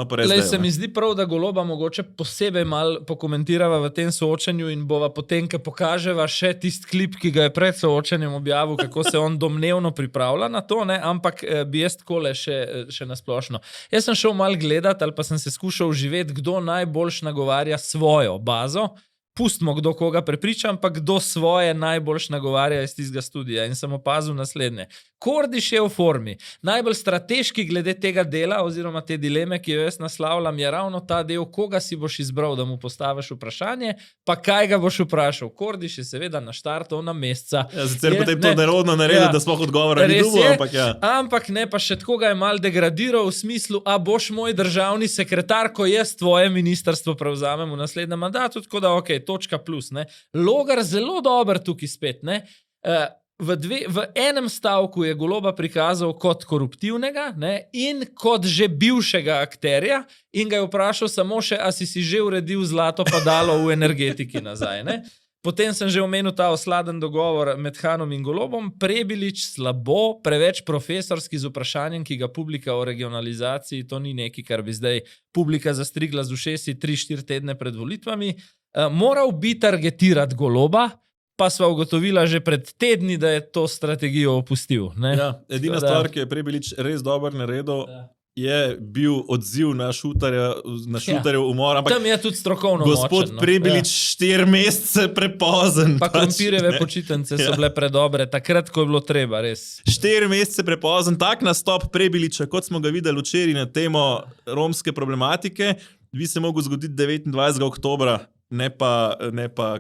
Se mi zdi prav, da Goloba mogoče posebej malo pokomentirava v tem soočenju in bova potem, ko pokaževa še tisti klip, ki ga je pred soočenjem objavil, kako se on domnevno pripravlja na to, ne? Ampak bi jaz takole še nasplošno. Jaz sem šel malo gledati ali pa sem se skušal živeti, kdo najboljš nagovarja svojo bazo. Pustimo, kdo koga prepriča, ampak kdo svoje najboljš nagovarja iz tistega studija. In sem opazil naslednje. Kordiš je v formi. Najbolj strateški glede tega dela oziroma te dileme, ki jo jaz naslavljam, je ravno ta del, koga si boš izbral, da mu postaviš vprašanje, pa kaj ga boš vprašal. Kordiš je seveda naštartov na Mesca. Sicer potem to nerodno naredil, da sploh odgovora ni dobil, ampak ja. Ampak ne, pa še tako ga je mal degradiral v smislu, a boš moj državni sekretar, ko jaz tvoje ministrstvo prevzamem v naslednjem mandatu, tako da točka plus. Ne. Logar zelo dober tukaj spet. Ne. V enem stavku je Goloba prikazal kot koruptivnega, ne, in kot že bivšega akterja in ga je vprašal samo še, a si že uredil zlato padalo v energetiki nazaj. Ne. Potem sem že omenil ta osladen dogovor med Hanom in Golobom. Prebilič slabo, preveč profesorski z vprašanjem, ki ga publika o regionalizaciji, to ni nekaj, kar bi zdaj publika zastrigla z ušesi 3-4 tedne pred volitvami. Moral bi targetirati Goloba, pa sva ugotovila že pred tedni, da je to strategijo opustil. Ne? Ja, edina stvar, ki je Prebilič res dober naredil, je bil odziv na šutarjev umor. Tam je tudi strokovno močen. Gospod Prebilič 4 mesece prepozen. Pa krompirjeve počitnice so bile predobre, takrat, ko je bilo treba, res. 4 mesece prepozen, tak nastop Prebiliča, kot smo ga videli včeraj na temo romske problematike, bi se mogel zgoditi 29. oktobra. Ne pa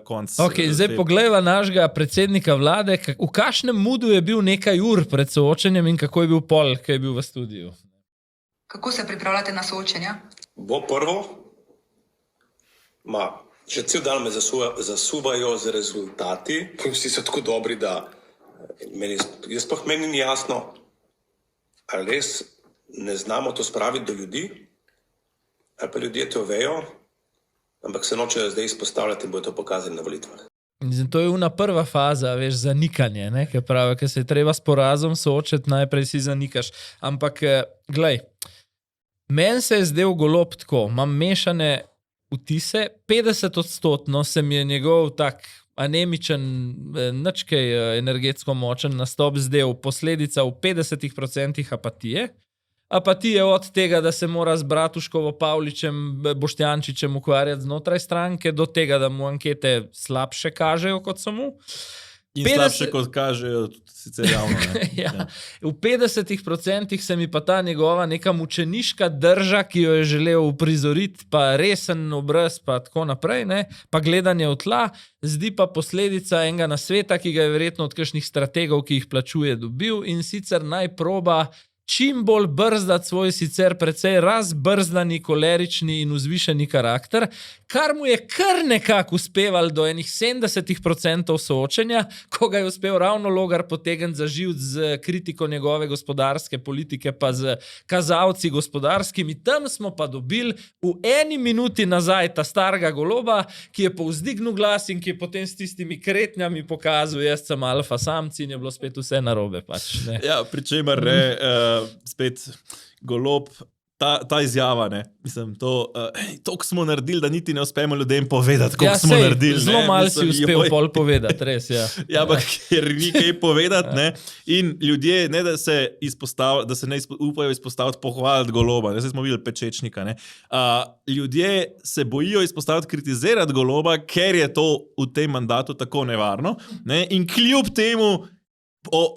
konc. Zdaj poglejva našega predsednika vlade, v kakšnem moodu je bil nekaj ur pred soočenjem in kako je bil pol, ko je bil v studiu. Kako se pripravljate na soočenja? Bo prvo, že cel dan me zasuvajo z rezultati, ki vsi so tako dobri, da meni ni jasno, ali res ne znamo to spraviti do ljudi, ali pa ljudje to vejo, ampak se nočejo zdaj izpostavljati in bojo to pokazali na volitvah. To je una prva faza, veš, zanikanje, ne, ki pravi, ker se je treba s porazom soočiti, najprej si zanikaš. Ampak, glej, meni se je zdel Golob tako, imam mešane vtise, 50% se mi je njegov tak anemičen, ničkaj energetsko močen nastop zdel posledica v 50% apatije. Apatije od tega, da se mora z Bratuškovo, Pavličem, Boštjančičem ukvarjati znotraj stranke, do tega, da mu ankete slabše kažejo, kot so mu. In slabše, kot kažejo, sicer javno. Ja. V 50% se mi pa ta njegova neka mučeniška drža, ki jo je želel uprizoriti, pa resen obraz, pa tako naprej, ne? Pa gledanje v tla, zdi pa posledica enega nasveta, ki ga je verjetno od kakšnih strategov, ki jih plačuje, dobil, in sicer naj proba čim bolj brzdati svoj sicer precej razbrzdani, kolerični in vzvišeni karakter, kar mu je kar nekako uspevalo do enih 70% soočenja, ko ga je uspel ravno Logar potegniti za živt z kritiko njegove gospodarske politike, pa z kazalci gospodarskimi. Tam smo pa dobili v 1 minuti nazaj ta starega Goloba, ki je povzdignil glas in ki je potem s tistimi kretnjami pokazal, jaz sem alfa samci, in je bilo spet vse narobe. Pač, ne. Ja, pri čemer spet Golob, ta izjava, ne, mislim, toliko smo naredili, da niti ne uspemo ljudem povedati, koliko smo naredili. Zelo malo si uspel pol povedati, res, ja. Ja, ampak ker ni kaj povedati, ne, in ljudje, ne da se ne upajo izpostaviti, pohvaliti Goloba, ne, zdaj smo videli Pečečnika, ne, ljudje se bojijo izpostaviti, kritizirati Goloba, ker je to v tem mandatu tako nevarno, ne, in kljub temu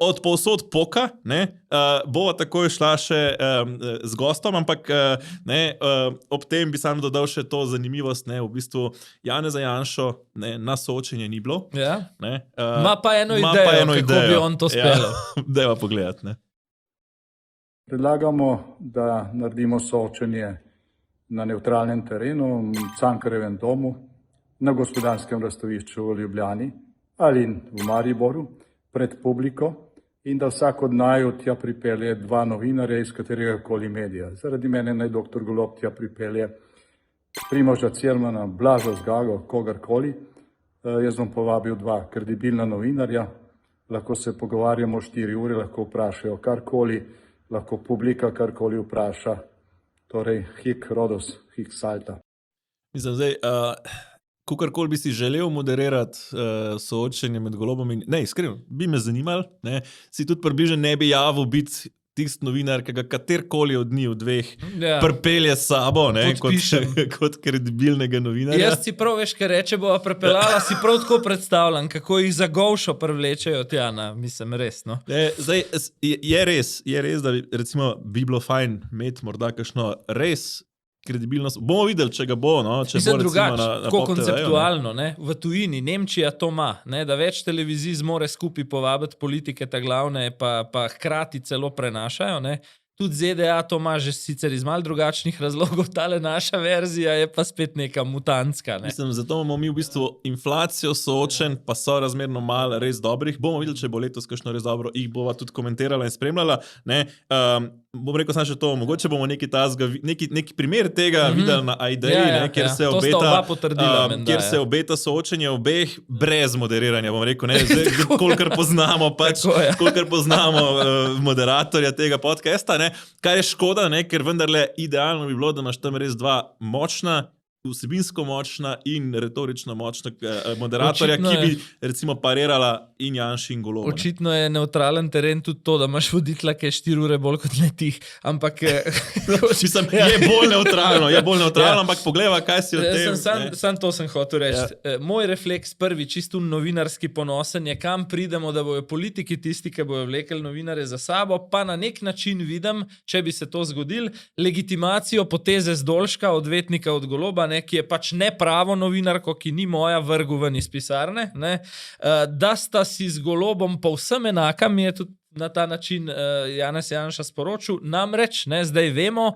od povsod poka, ne, bova takoj šla še z gostom, ampak ob tem bi sam dodal še to zanimivost, ne, v bistvu Janeza Janšo, ne, na soočenje ni bilo. Ja. Ne, ima pa eno idejo, kako bi on to speljal. Ja, dajva pogledati, ne. Predlagamo, da naredimo soočenje na nevtralnem terenu, v Cankarjevem domu, na Gospodarskem razstavišču v Ljubljani ali v Mariboru, pred publiko, in da vsak od naju tja pripelje 2 novinarja iz katerega koli medija. Zaradi mene naj dr. Golob tja pripelje Primoža Cirmana, Blaža Zgago, kogarkoli. Jaz bom povabil 2 kredibilna novinarja, lahko se pogovarjamo 4 ure, lahko vprašajo karkoli, lahko publika karkoli vpraša. Torej, hic Rhodus, hic salta. Mislim, zdaj, kogarkoli bi si želel moderirati soočenje med Golobom in... Ne, iskreno, bi me zanimali, ne, si tudi približno ne bi javil biti tist novinar, ki ga katerkoli od njih, 2 pripelje s sabo, ne, kot kredibilnega novinarja. Jaz si prav, veš, kaj reče, bova pripeljala, si prav tako predstavljam, kako jih za golšo privlečejo tja, mislim, res, no. Zdaj, je res, da recimo bi bilo fajn imeti morda kakšno res kredibilnost. Bomo videli, če ga bo, no, če bo recimo na tako konceptualno, ne, v tujini, Nemčija to ima, ne, da več televizij zmore skupaj povabiti politike ta glavne, pa hkrati celo prenašajo, ne. Tudi ZDA to ima že sicer iz malo drugačnih razlogov, tale naša verzija je pa spet neka mutantska, ne. Mislim, zato imamo mi v bistvu inflacijo soočen, pa so razmerno malo res dobrih. Bomo videli, če bo letos kakšno res dobro, jih bova tudi komentirala in spremljala, ne. Bom rekel sam še to, mogoče bomo neki primer tega videli na IDEA, kjer se obeta, se obeta soočenje obeh brez moderiranja, bom rekel, ne, kolikor poznamo moderatorja tega podcasta, ne, kar je škoda, ne, ker vendarle idealno bi bilo, da imaš tam res 2 močna, vsebinsko močna in retorično močna moderatorja, ki bi recimo parirala in Janši in Goloba. Očitno je neutralen teren tudi to, da imaš voditla, ki je 4 ure bolj kot ne tih, ampak... Mislim, je bolj neutralno, ampak poglejva, kaj si o tem. Sam to sem hotel reči. Ja. Moj refleks prvi, čisto novinarski ponosen je, kam pridemo, da bojo politiki tisti, ki bojo vlekli novinare za sabo, pa na nek način vidim, če bi se to zgodil, legitimacijo poteze Zdolška, odvetnika od Goloba, ne, ki je pač nepravo novinarko, ki ni moja, vrgu ven iz pisarne, ne, da sta si z Golobom povsem enaka, mi je tudi na ta način Janez Janša sporočil, namreč, ne, zdaj vemo,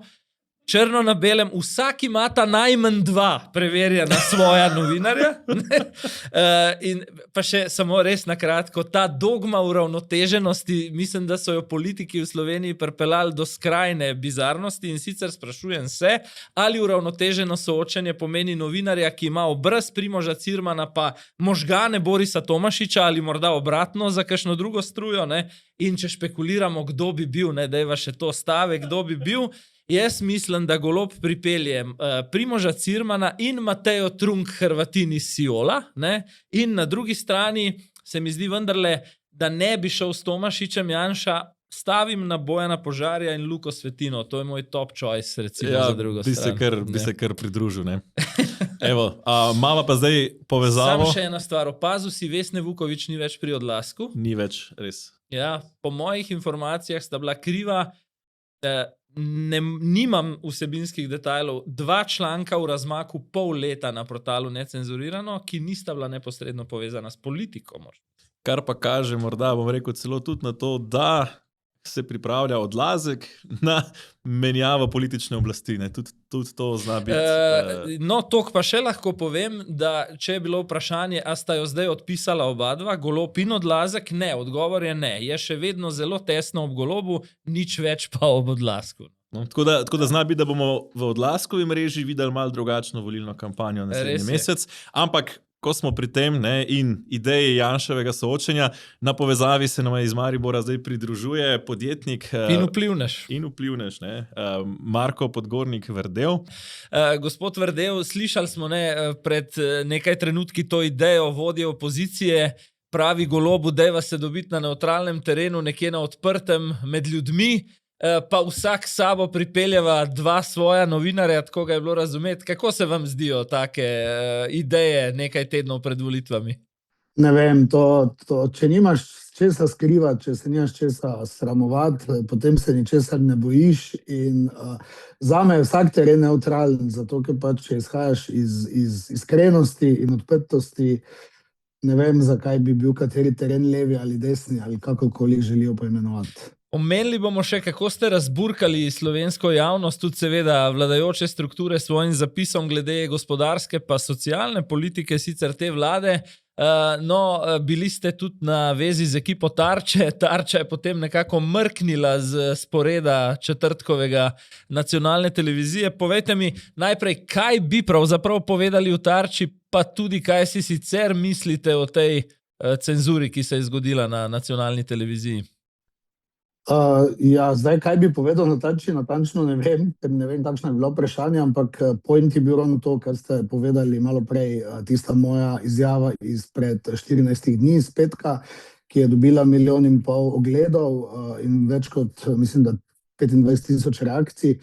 črno na belem, vsak imata najmanj 2 preverjena svoja novinarja. In pa še samo res na kratko, ta dogma uravnoteženosti, mislim, da so jo politiki v Sloveniji pripeljali do skrajne bizarnosti in sicer sprašujem se, ali uravnoteženo soočenje pomeni novinarja, ki ima obraz Primoža Cirmana pa možgane Borisa Tomašiča ali morda obratno za kakšno drugo strujo, ne? In če špekuliramo, kdo bi bil, ne, dajva še to stave, kdo bi bil, jaz mislim, da Golob pripelje Primoža Cirmana in Matejo Trunk Hrvatin iz Siola, ne? In na drugi strani se mi zdi vendarle, da ne bi šel s Tomašičem Janša, stavim na Bojana Požarja in Luko Svetino, to je moj top choice, recimo, za drugo stran. Bi se kar pridružil, ne? Evo, mava pa zdaj povezavo. Samo še ena stvar, opazil si, Vesne Vuković ni več pri Odlasku. Ni več, res. Ja, po mojih informacijah sta bila kriva, nimam vsebinskih detajlov, 2 članka v razmaku pol leta na portalu Necenzurirano, ki nista bila neposredno povezana s politiko. Kar pa kaže, morda bom rekel celo tudi na to, da se pripravlja odlazek na menjavo politične oblasti. Tudi to zna biti. No, tok pa še lahko povem, da če je bilo vprašanje, a sta jo zdaj odpisala obadva, Golob in Odlazek, ne, odgovor je ne. Je še vedno zelo tesno ob Golobu, nič več pa ob Odlasku. No, tako da zna biti, da bomo v Odlaskovi mreži videli malo drugačno volilno kampanjo naslednji mesec, ampak ko smo pri tem, ne, in ideji Janševega soočenja, na povezavi se nam iz Maribora zdaj pridružuje podjetnik in vplivnež, ne, Marko Podgornik Verdel. Gospod Verdel, slišali smo pred nekaj trenutki to idejo vodje opozicije, pravi Golobu, dajva se dobiti na nevtralnem terenu, nekje na odprtem med ljudmi, pa vsak sabo pripeljeva 2 svoja novinarja, tako ga je bilo razumeti. Kako se vam zdijo take ideje nekaj tednov pred volitvami? Ne vem, če nimaš česa skrivati, če se nimaš česa sramovati, potem se ničesar ne bojiš in zame je vsak teren neutralen, zato ker pač, če izhajaš iz iskrenosti in odprtosti, ne vem, zakaj bi bil kateri teren levi ali desni ali kakokoli želijo poimenovati. Omenili bomo še, kako ste razburkali slovensko javnost, tudi seveda vladajoče strukture s svojim zapisom glede gospodarske pa socialne politike sicer te vlade. No, bili ste tudi na vezi z ekipo Tarče. Tarča je potem nekako mrknila z sporeda četrtkovega nacionalne televizije. Povejte mi najprej, kaj bi pravzaprav povedali v Tarči, pa tudi kaj si sicer mislite o tej cenzuri, ki se je zgodila na nacionalni televiziji. Zdaj, kaj bi povedal na Tarči, natančno ne vem, ker ne vem, kakšno je bilo vprašanje, ampak point je bil ravno to, kar ste povedali malo prej, tista moja izjava izpred 14 dni iz petka, ki je dobila 1,5 milijona ogledov in več kot, mislim, da 25,000 reakcij.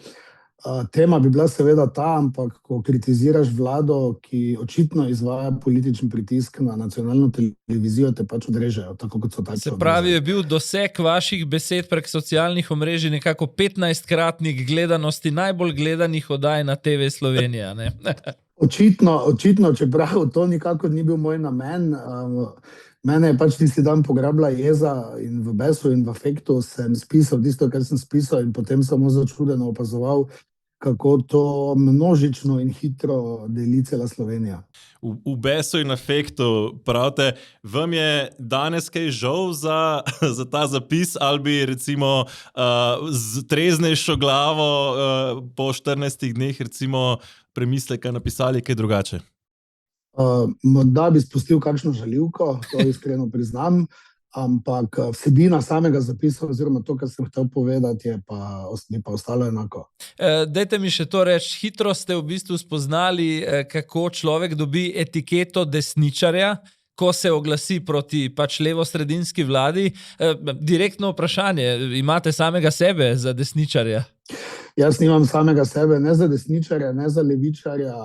Tema bi bila seveda ta, ampak ko kritiziraš vlado, ki očitno izvaja političen pritisk na nacionalno televizijo, te pač odrežejo, tako kot so Tarča. Se pravi, je bil doseg vaših besed prek socialnih omrežij nekako 15-kratnik gledanosti najbolj gledanih oddaj na TV Slovenija, ne? Očitno, čeprav to nikakor ni bil moj namen. Mene je pač tisti dan pograbila jeza in v besu in v afektu sem spisal tisto, kar sem spisal in potem samo začudeno opazoval, kako to množično in hitro deli cela Slovenija. V besu in afektu pravite, vam je danes kaj žal za ta zapis ali bi recimo z treznejšo glavo po 14 dneh recimo premisleka napisali kaj drugače? Morda bi spustil kakšno žaljivko, to iskreno priznam, ampak vsebina samega zapisa oziroma to, kar sem hotel povedati, mi pa ostalo enako. Dajte mi še to reči, hitro ste v bistvu spoznali, kako človek dobi etiketo desničarja, ko se oglasi proti pač levo-sredinski vladi. Direktno vprašanje, imate samega sebe za desničarja? Jaz nimam samega sebe, ne za desničarja, ne za levičarja,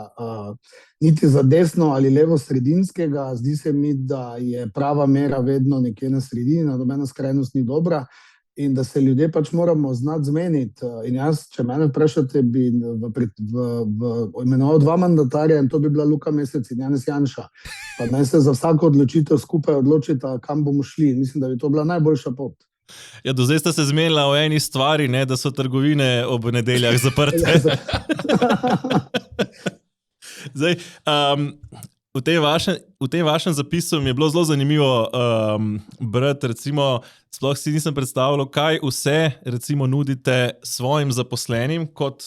niti za desno ali levo-sredinskega. Zdi se mi, da je prava mera vedno nekje na sredini, nobena skrajnost ni dobra in da se ljudje pač moramo znati zmeniti. In jaz, če mene vprašate, bi imenoval 2 mandatarja in to bi bila Luka Mesec in Janez Janša. Pa naj se za vsako odločitev skupaj odločita, kam bomo šli. Mislim, da bi to bila najboljša pot. Ja, do zdaj sta se zmenila o eni stvari, ne, da so trgovine ob nedeljah zaprte. Zdaj, v tem vašem zapisu mi je bilo zelo zanimivo brati, recimo, sploh si nisem predstavljal, kaj vse recimo nudite svojim zaposlenim kot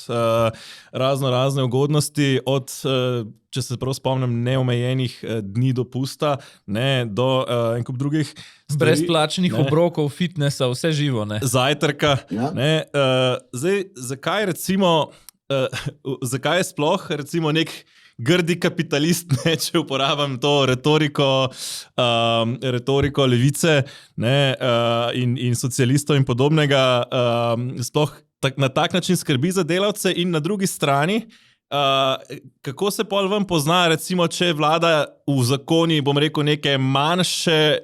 razne ugodnosti od, če se prav spomnim, neomejenih dni dopusta, ne, do en kup drugih stvari. Brezplačnih obrokov, fitnesa, vse živo, ne. Zajtrka, ne. Zdaj, zakaj recimo, zakaj je sploh recimo nek grdi kapitalist, ne, če uporabam to retoriko levice, ne, in socialistov in podobnega, sploh na tak način skrbi za delavce in na drugi strani, kako se pol vam pozna, recimo, če vlada v zakoni, bom rekel, neke manjše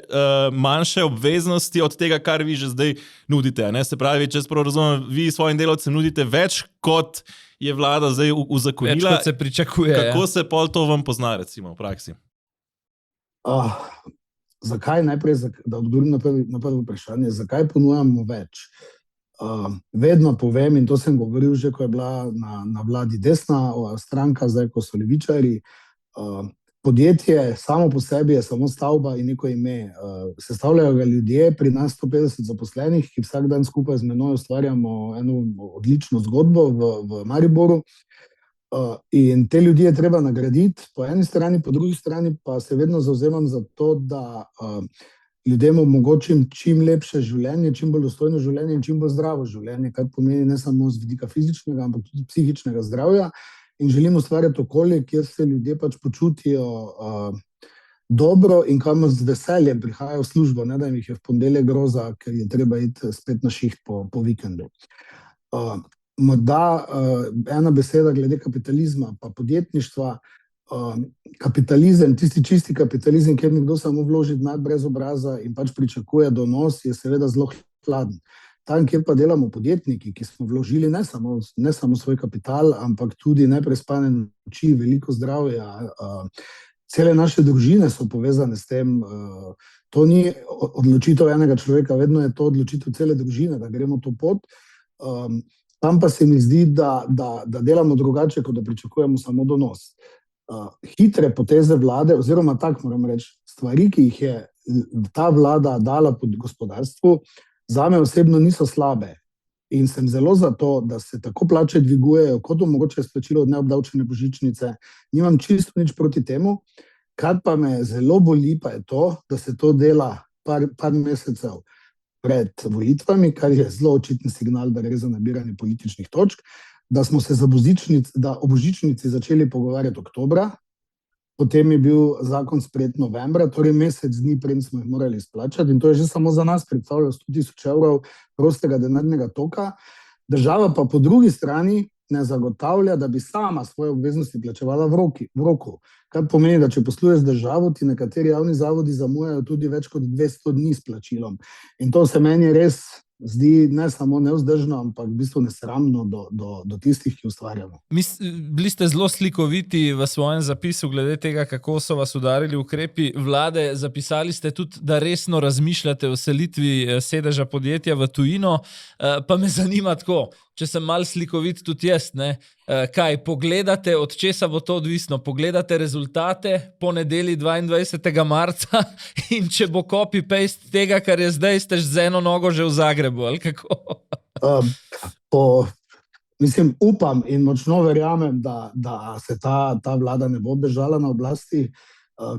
obveznosti od tega, kar vi že zdaj nudite, ne? Se pravi, če sprav razumem, vi svojim delavcem nudite več, kot je vlada zdaj uzakonila. Več, kot se pričakuje. Kako se pol to vam pozna, recimo, v praksi? Zakaj najprej, da odgovorim na prvo vprašanje, zakaj ponujamo več? Vedno povem, in to sem govoril že, ko je bila na vladi desna stranka, zdaj, ko so levičarji, podjetje samo po sebi je samo stavba in neko ime. Sestavljajo ga ljudje, pri nas 150 zaposlenih, ki vsak dan skupaj z menoj ustvarjamo eno odlično zgodbo v Mariboru. In te ljudi je treba nagraditi po eni strani, po drugi strani pa se vedno zavzemam za to, da ljudem omogočim čim lepše življenje, čim bolj dostojno življenje in čim bolj zdravo življenje, kar pomeni ne samo z vidika fizičnega, ampak tudi psihičnega zdravja. In želim ustvarjati okolje, kjer se ljudje pač počutijo dobro in kamor z veseljem prihajajo v službo, ne da jih je v ponedeljek groza, ker je treba iti spet na šiht po vikendu. Morda ena beseda glede kapitalizma pa podjetništva. Kapitalizem, tisti čisti kapitalizem, kjer nekdo samo vloži denar brez obraza in pač pričakuje donos, je seveda zelo hladen. Tam, kjer pa delamo podjetniki, ki smo vložili ne samo svoj kapital, ampak tudi neprespane noči, veliko zdravja, cele naše družine so povezane s tem. To ni odločitev enega človeka, vedno je to odločitev cele družine, da gremo to pot. Tam pa se mi zdi, da delamo drugače, kot da pričakujemo samo donos. Hitre poteze vlade, oziroma tako moram reči, stvari, ki jih je ta vlada dala pod gospodarstvu, zame osebno niso slabe. In sem zelo za to, da se tako plače dvigujejo, kot omogoča izplačilo od neobdavčene božičnice. Nimam čisto nič proti temu. Kar pa me zelo boli, pa je to, da se to dela par mesecev pred volitvami, kar je zelo očiten signal, da gre za nabiranje političnih točk, da smo se o božičnici začeli pogovarjati oktobra, potem je bil zakon sprejet novembra, torej mesec dni prej smo jih morali izplačati in to je že samo za nas predstavljalo 100.000 evrov prostega denarnega toka. Država pa po drugi strani ne zagotavlja, da bi sama svoje obveznosti plačevala v roku. Kar pomeni, da če posluješ z državo, ti nekateri javni zavodi zamujajo tudi več kot 200 dni s plačilom. In to se meni res zdi ne samo nevzdržno, ampak v bistvu nesramno do tistih, ki ustvarjamo. Bili ste zelo slikoviti v svojem zapisu glede tega, kako so vas udarili ukrepi vlade. Zapisali ste tudi, da resno razmišljate o selitvi sedeža podjetja v tujino. Pa me zanima tako, če sem malo slikovit tudi jaz, ne? Kaj, pogledate, od česa bo to odvisno? Pogledate rezultate po nedelji 22. marca in če bo copy-paste tega, kar je zdaj, ste z eno nogo že v Zagrebu, ali kako? Mislim, upam in močno verjamem, da se ta vlada ne bo bežala na oblasti,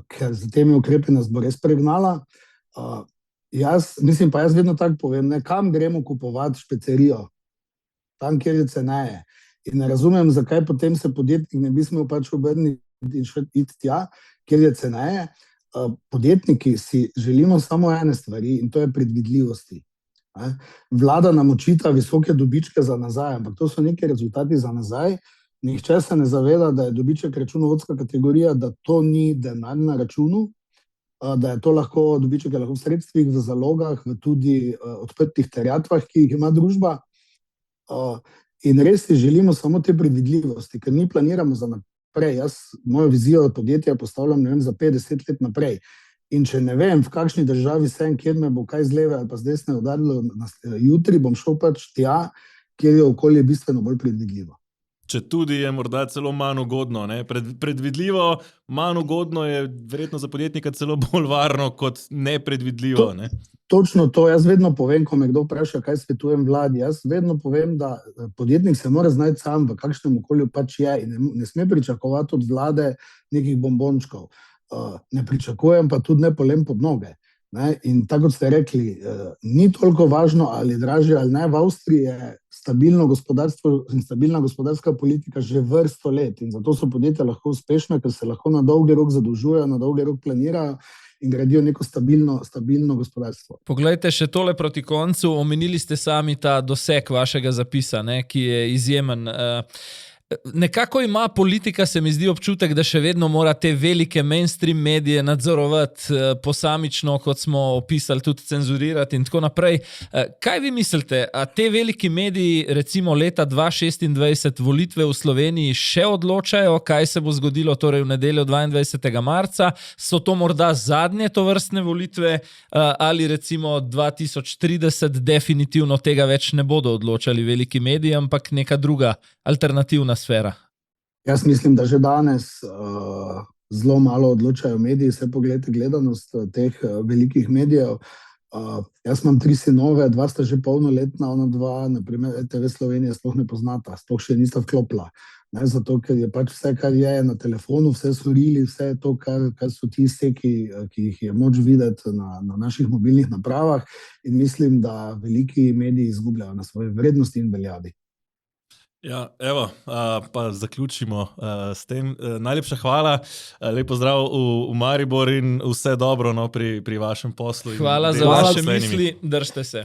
ker z temi ukrepi nas bo res pregnala. Jaz vedno tako povem, ne, kam gremo kupovati špecerijo? Tam, kjer je ceneje. In ne razumem, zakaj potem se podjetnik ne bi smel pač obrniti in še iti tja, kjer je ceneje. Podjetniki si želimo samo ene stvari in to je predvidljivosti. Vlada nam očita visoke dobičke za nazaj, ampak to so neki rezultati za nazaj. Nihče se ne zaveda, da je dobiček računovodska kategorija, da to ni denar na računu, da je to lahko dobiček v sredstvih, v zalogah, v tudi odprtih terjatvah, ki jih ima družba. In res si želimo samo te predvidljivosti, ker mi planiramo za naprej. Jaz mojo vizijo podjetja postavljam, ne vem, za 50 let naprej. In če ne vem, v kakšni državi sem, kjer me bo kaj z leve ali pa z desne udarilo, jutri bom šel pač tja, kjer je okolje bistveno bolj predvidljivo. Če tudi je morda celo manj ugodno. Predvidljivo, manj ugodno je verjetno za podjetnika celo bolj varno kot nepredvidljivo. Ne? Točno to. Jaz vedno povem, ko me kdo vpraša, kaj svetujem vladi, jaz vedno povem, da podjetnik se mora znajti sam, v kakšnem okolju pač je in ne sme pričakovati od vlade nekih bombončkov. Ne pričakujem pa tudi ne polem pod noge. Ne? In tako kot ste rekli, ni toliko važno ali dražje ali ne, v Avstriji je stabilno gospodarstvo in stabilna gospodarska politika že vrsto let in zato so podjetja lahko uspešna, ker se lahko na dolgi rok zadolžujejo, na dolgi rok planirajo in gradijo neko stabilno gospodarstvo. Poglejte, še tole proti koncu, omenili ste sami ta doseg vašega zapisa, ne, ki je izjemen. Nekako ima politika, se mi zdi, občutek, da še vedno mora te velike mainstream medije nadzorovati posamično, kot smo opisali, tudi cenzurirati in tako naprej. Kaj vi mislite, a te veliki mediji recimo leta 2026 volitve v Sloveniji še odločajo, kaj se bo zgodilo torej v nedeljo 22. marca? So to morda zadnje tovrstne volitve ali recimo 2030 definitivno tega več ne bodo odločali veliki mediji, ampak neka druga alternativna sfera? Jaz mislim, da že danes zelo malo odločajo mediji, se pogledajte gledanost teh velikih medijev. Jaz imam 3 sinove, 2 sta že polnoletna, ona 2, naprimer RTV Slovenije sploh ne poznata, sploh še nista vklopila. Ne, zato, ker je pač vse, kar je na telefonu, vse so rili, vse to, kar so ti steki, ki jih je moč videti na naših mobilnih napravah in mislim, da veliki mediji izgubljajo na svoje vrednosti in veljavi. Ja, evo, pa zaključimo s tem. Najlepša hvala, lep pozdrav v Maribor in vse dobro pri vašem poslu. Hvala za vaše misli, držite se.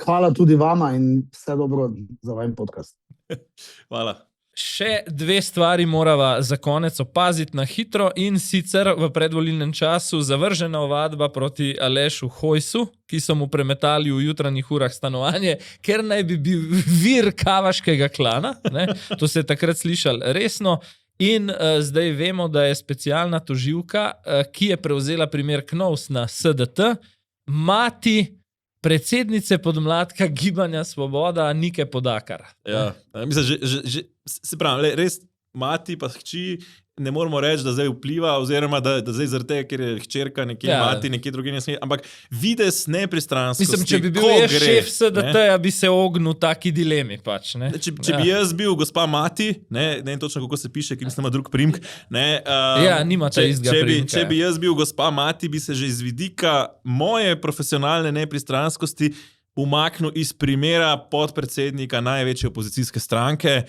Hvala tudi vama in vse dobro za vaš podcast. Hvala. Še 2 stvari morava za konec opaziti na hitro in sicer v predvolilnem času zavržena ovadba proti Alešu Hojsu, ki so mu premetali v jutranjih urah stanovanje, ker naj bi bil vir kavaškega klana. Ne? To se je takrat slišali resno. In zdaj vemo, da je specialna tožilka, ki je prevzela primer Knovs na SDT, mati predsednice podmladka Gibanja Svoboda Nike Podakar. Ja, mislim, že se pravi, res mati pa hči ne moramo reči, da zdaj vpliva, oziroma da zdaj zaradi tega, ker je hčerka nekje mati, nekje druge ne sme, ampak vides nepristranskosti. Mislim, če bi bil jaz šef SDT-ja, bi se ognil taki dilemi pač. Ne? Če bi jaz bil gospa mati, ne vem točno, kako se piše, ker mislim, ima drug primek. Nima ta istega primka. Če bi jaz bil gospa mati, bi se že iz vidika moje profesionalne nepristranskosti umaknil iz primera podpredsednika največje opozicijske stranke.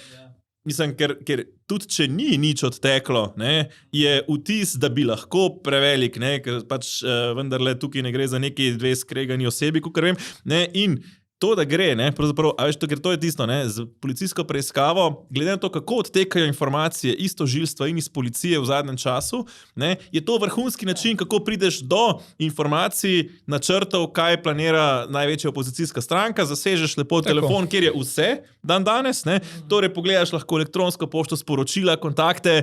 Mislim, ker tudi če ni nič odteklo, ne, je vtis, da bi lahko prevelik, ne, ker pač vendarle tukaj ne gre za neki 2 skregani osebi, kakor vem, ne, in to, da gre, ne, pravzaprav, a veš, ker to je tisto, ne, z policijsko preiskavo, glede na to, kako odtekajo informacije iz tožilstva in iz policije v zadnjem času, ne, je to vrhunski način, kako prideš do informacij, načrtov, kaj planira največja opozicijska stranka, zasežeš lepo telefon, kjer je vse danes, ne, torej pogledaš lahko elektronsko pošto, sporočila, kontakte,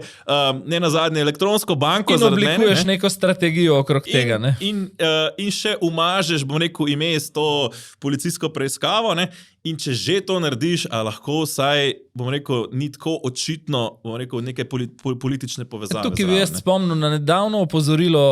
ne nazadnje elektronsko banko. In oblikuješ neko strategijo okrog tega, ne. In še umažeš, bom rekel, ime s to policijsko preiskavo, ne? In če že to narediš, a lahko vsaj, bom rekel, ni tako očitno, bom rekel, neke politične povezave. Tukaj bi jaz spomnil na nedavno opozorilo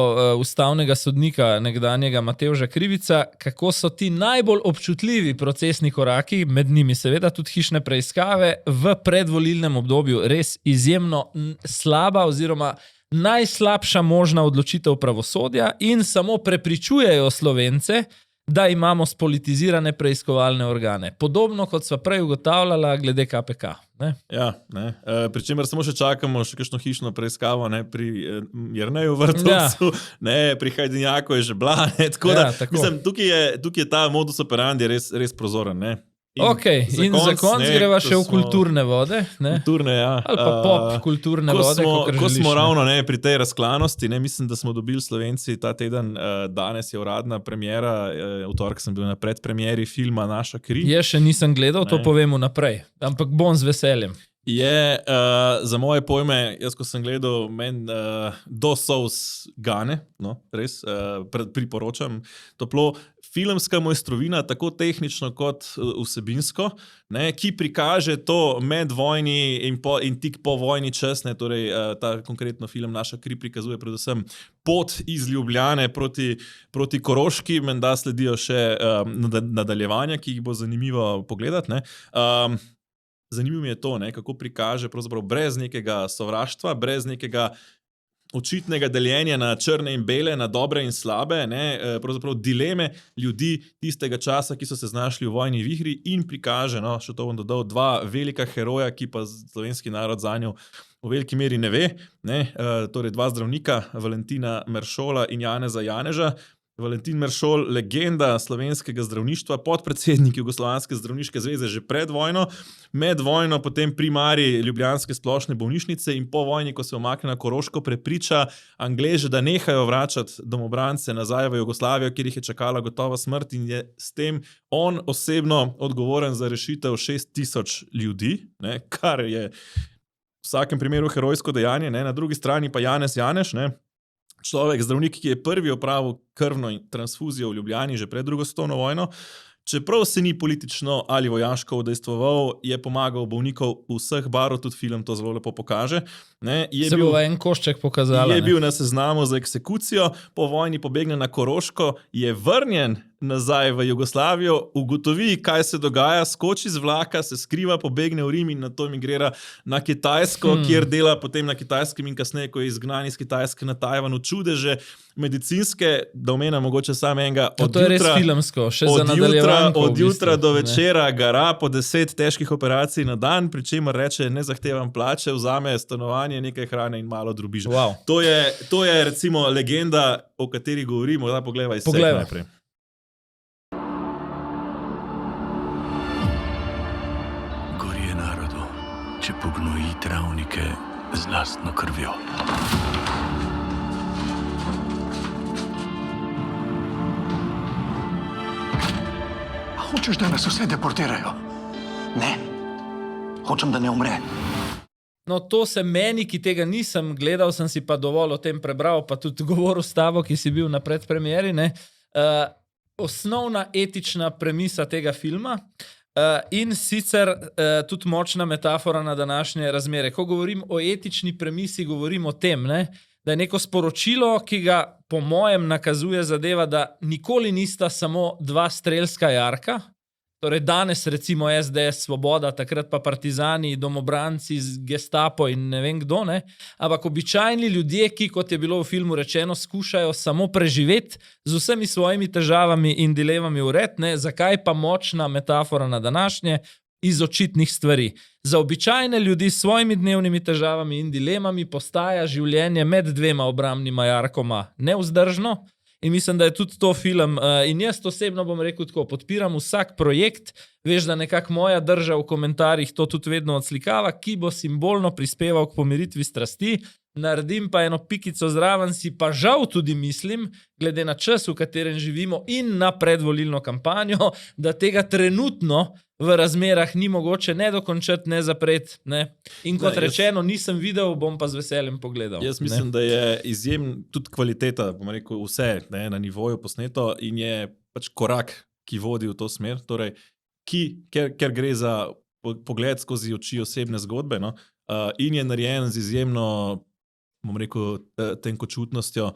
ustavnega sodnika, nekdanjega Matevža Krivica, kako so ti najbolj občutljivi procesni koraki, med njimi seveda tudi hišne preiskave, v predvolilnem obdobju res izjemno slaba oziroma najslabša možna odločitev pravosodja in samo prepričujejo Slovence, da imamo spolitizirane preiskovalne organe. Podobno, kot sva prej ugotavljala glede KPK. Ne? Ja, ne. Pri čemer samo še čakamo še kakšno hišno preiskavo, ne, pri Jerneju Vrtovcu, ne, pri Hajdinjaku je že bila, ne, tako da, mislim, tukaj je ta modus operandi res prozoren, ne. In za konc greva še v kulturne vode. Ne? Kulturne, ja. Ali pa pop kulturne vode, ko smo ravno pri tej razklanosti, ne, mislim, da smo dobili Slovenci ta teden, danes je uradna premiera, v torek sem bil na predpremieri filma Naša kri. Jaz še nisem gledal, to povem vnaprej, ampak bom z veseljem. Je za moje pojme, jaz ko sem gledal, meni do solz gane, no, res, priporočam toplo. Filmska mojstrovina, tako tehnično kot vsebinsko, ne, ki prikaže to medvojni in tik po vojni čas, ne, torej ta konkretno film Naša kri prikazuje predvsem pot iz Ljubljane proti Koroški, menda sledijo še nadaljevanja, ki jih bo zanimivo pogledati, ne. Zanimivo mi je to, ne, kako prikaže pravzaprav brez nekega sovraštva, brez nekega očitnega deljenja na črne in bele, na dobre in slabe, ne, pravzaprav dileme ljudi tistega časa, ki so se znašli v vojni vihri in prikaže, no, še to bom dodal, dva velika heroja, ki pa slovenski narod zanjo v veliki meri ne ve, ne, torej dva zdravnika, Valentina Meršola in Janeza Janeža. Valentin Meršol, legenda slovenskega zdravništva, podpredsednik Jugoslovanske zdravniške zveze že pred vojno, med vojno potem primarij Ljubljanske splošne bolnišnice in po vojni, ko se omakne na Koroško, prepriča Angleže, da nehajo vračati domobrance nazaj v Jugoslavijo, kjer jih je čakala gotova smrt in je s tem on osebno odgovoren za rešitev 6000 ljudi, ne, kar je v vsakem primeru herojsko dejanje, ne, na drugi strani pa Janez Janeš, ne, človek, zdravnik, ki je prvi opravil krvno transfuzijo v Ljubljani že pred drugo svetovno vojno, čeprav se ni politično ali vojaško udejstvoval, je pomagal bolnikov vseh barov, tudi film to zelo lepo pokaže. Ne, se bo en košček pokazala. Je bil na seznamu za eksekucijo, po vojni pobegne na Koroško, je vrnjen nazaj v Jugoslavijo, ugotovi, kaj se dogaja, skoči z vlaka, se skriva, pobegne v Rim in nato emigrira na Kitajsko, kjer dela potem na Kitajskem in kasneje, ko je izgnan iz Kitajske na Tajvanu, čudeže medicinske, da omenjam mogoče samo enega, to je res filmsko, še za nadaljevanko. Od jutra do večera gara po 10 težkih operacij na dan, pri čemer reče, ne zahtevam plače, vzame stanovanje, nekaj hrane in malo drobiža. Wow. To je recimo legenda, o kateri govorimo, da pogledava izsek najprej. Gorje narodu, če pognoji travnike z lastno krvjo. Hočeš, da nas vse deportirajo? Ne. Hočem, da ne umre. No, to se meni, ki tega nisem gledal, sem si pa dovolj o tem prebral, pa tudi govoril s tabo, ki si bil na predpremieri, ne. Osnovna etična premisa tega filma in sicer tudi močna metafora na današnje razmere. Ko govorim o etični premisi, govorim o tem, ne, da je neko sporočilo, ki ga po mojem nakazuje zadeva, da nikoli nista samo dva strelska jarka, torej danes recimo SDS, Svoboda, takrat pa partizani, domobranci, Gestapo in ne vem kdo, ne, ampak običajni ljudje, ki, kot je bilo v filmu rečeno, skušajo samo preživeti z vsemi svojimi težavami in dilemami vred, ne, zakaj pa močna metafora na današnje iz očitnih stvari. Za običajne ljudi s svojimi dnevnimi težavami in dilemami postaja življenje med dvema obrambnima jarkoma nevzdržno. In mislim, da je tudi to film, in jaz osebno bom rekel tako, podpiram vsak projekt, veš, da nekako moja drža v komentarjih to tudi vedno odslikava, ki bo simbolno prispeval k pomiritvi strasti, naredim pa eno pikico zraven, si pa žal tudi mislim, glede na čas, v katerem živimo in na predvolilno kampanjo, da tega trenutno v razmerah ni mogoče ne dokončati, ne zapreti, ne. In kot rečeno, nisem videl, bom pa z veseljem pogledal. Jaz mislim, da je izjemen tudi kvaliteta, bom rekel, vse, ne, na nivoju posneto in je pač korak, ki vodi v to smer, torej, ker gre za pogled skozi oči osebne zgodbe, no, in je narejen z izjemno, bom rekel, tenkočutnostjo.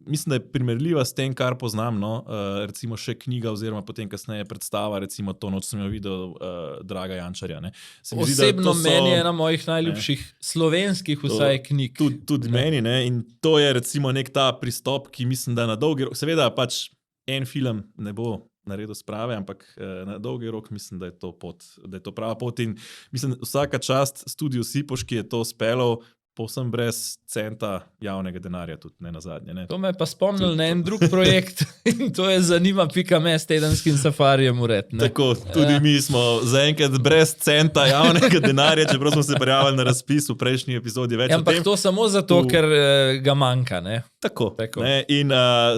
Mislim, da je primerljiva s tem, kar poznam, no, recimo še knjiga oziroma potem kasneje predstava, recimo to noč sem jo videl, Draga Jančarja. Ne. Osebno meni je ena mojih najljubših slovenskih vsaj knjig. Tudi meni, ne, in to je recimo nek ta pristop, ki mislim, da na dolgi rok, seveda pač en film ne bo naredil sprave, ampak na dolgi rok mislim, da je to pot, da je to prava pot in mislim, vsaka čast studiu Sipoš, ki je to speljal, povsem brez centa javnega denarja, tudi ne nazadnje. Ne. To me pa spomnil na en drug projekt in to je zanima.me s tedenskim safarijem ured. Tako, tudi mi smo zaenkrat brez centa javnega denarja, čeprav smo se prijavili na razpis v prejšnji epizodi več o tem. Ampak to samo zato, ker ga manjka, ne? Tako. Ne? In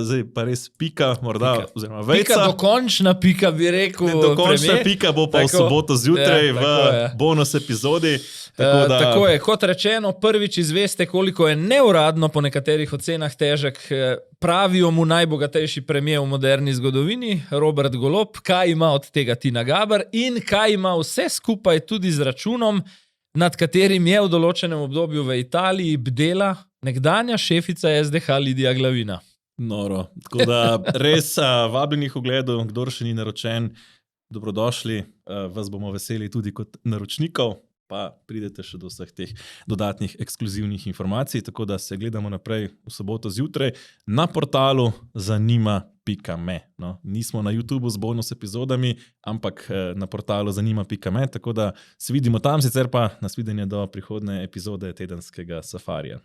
zdaj pa res pika, morda, oziroma vejca. Pika, dokončna pika, bi rekel. Dokončna pika bo pa v soboto zjutraj v bonus epizodi. Tako je, kot rečeno, prvič izveste, koliko je neuradno po nekaterih ocenah težek, pravijo mu najbogatejši premijer v moderni zgodovini, Robert Golob, kaj ima od tega Tina Gaber in kaj ima vse skupaj tudi z računom, nad katerim je v določenem obdobju v Italiji bdela nekdanja šefica SDH Lidija Glavina. Noro. Tako da res vabljenih ogledov, kdor še ni naročen, dobrodošli, vas bomo veseli tudi kot naročnikov, pa pridete še do vseh teh dodatnih ekskluzivnih informacij, tako da se gledamo naprej v soboto zjutraj na portalu zanima.me. No, nismo na YouTubeu z bonus epizodami, ampak na portalu zanima.me, tako da se vidimo tam, sicer pa nasvidenje do prihodne epizode tedenskega safarija.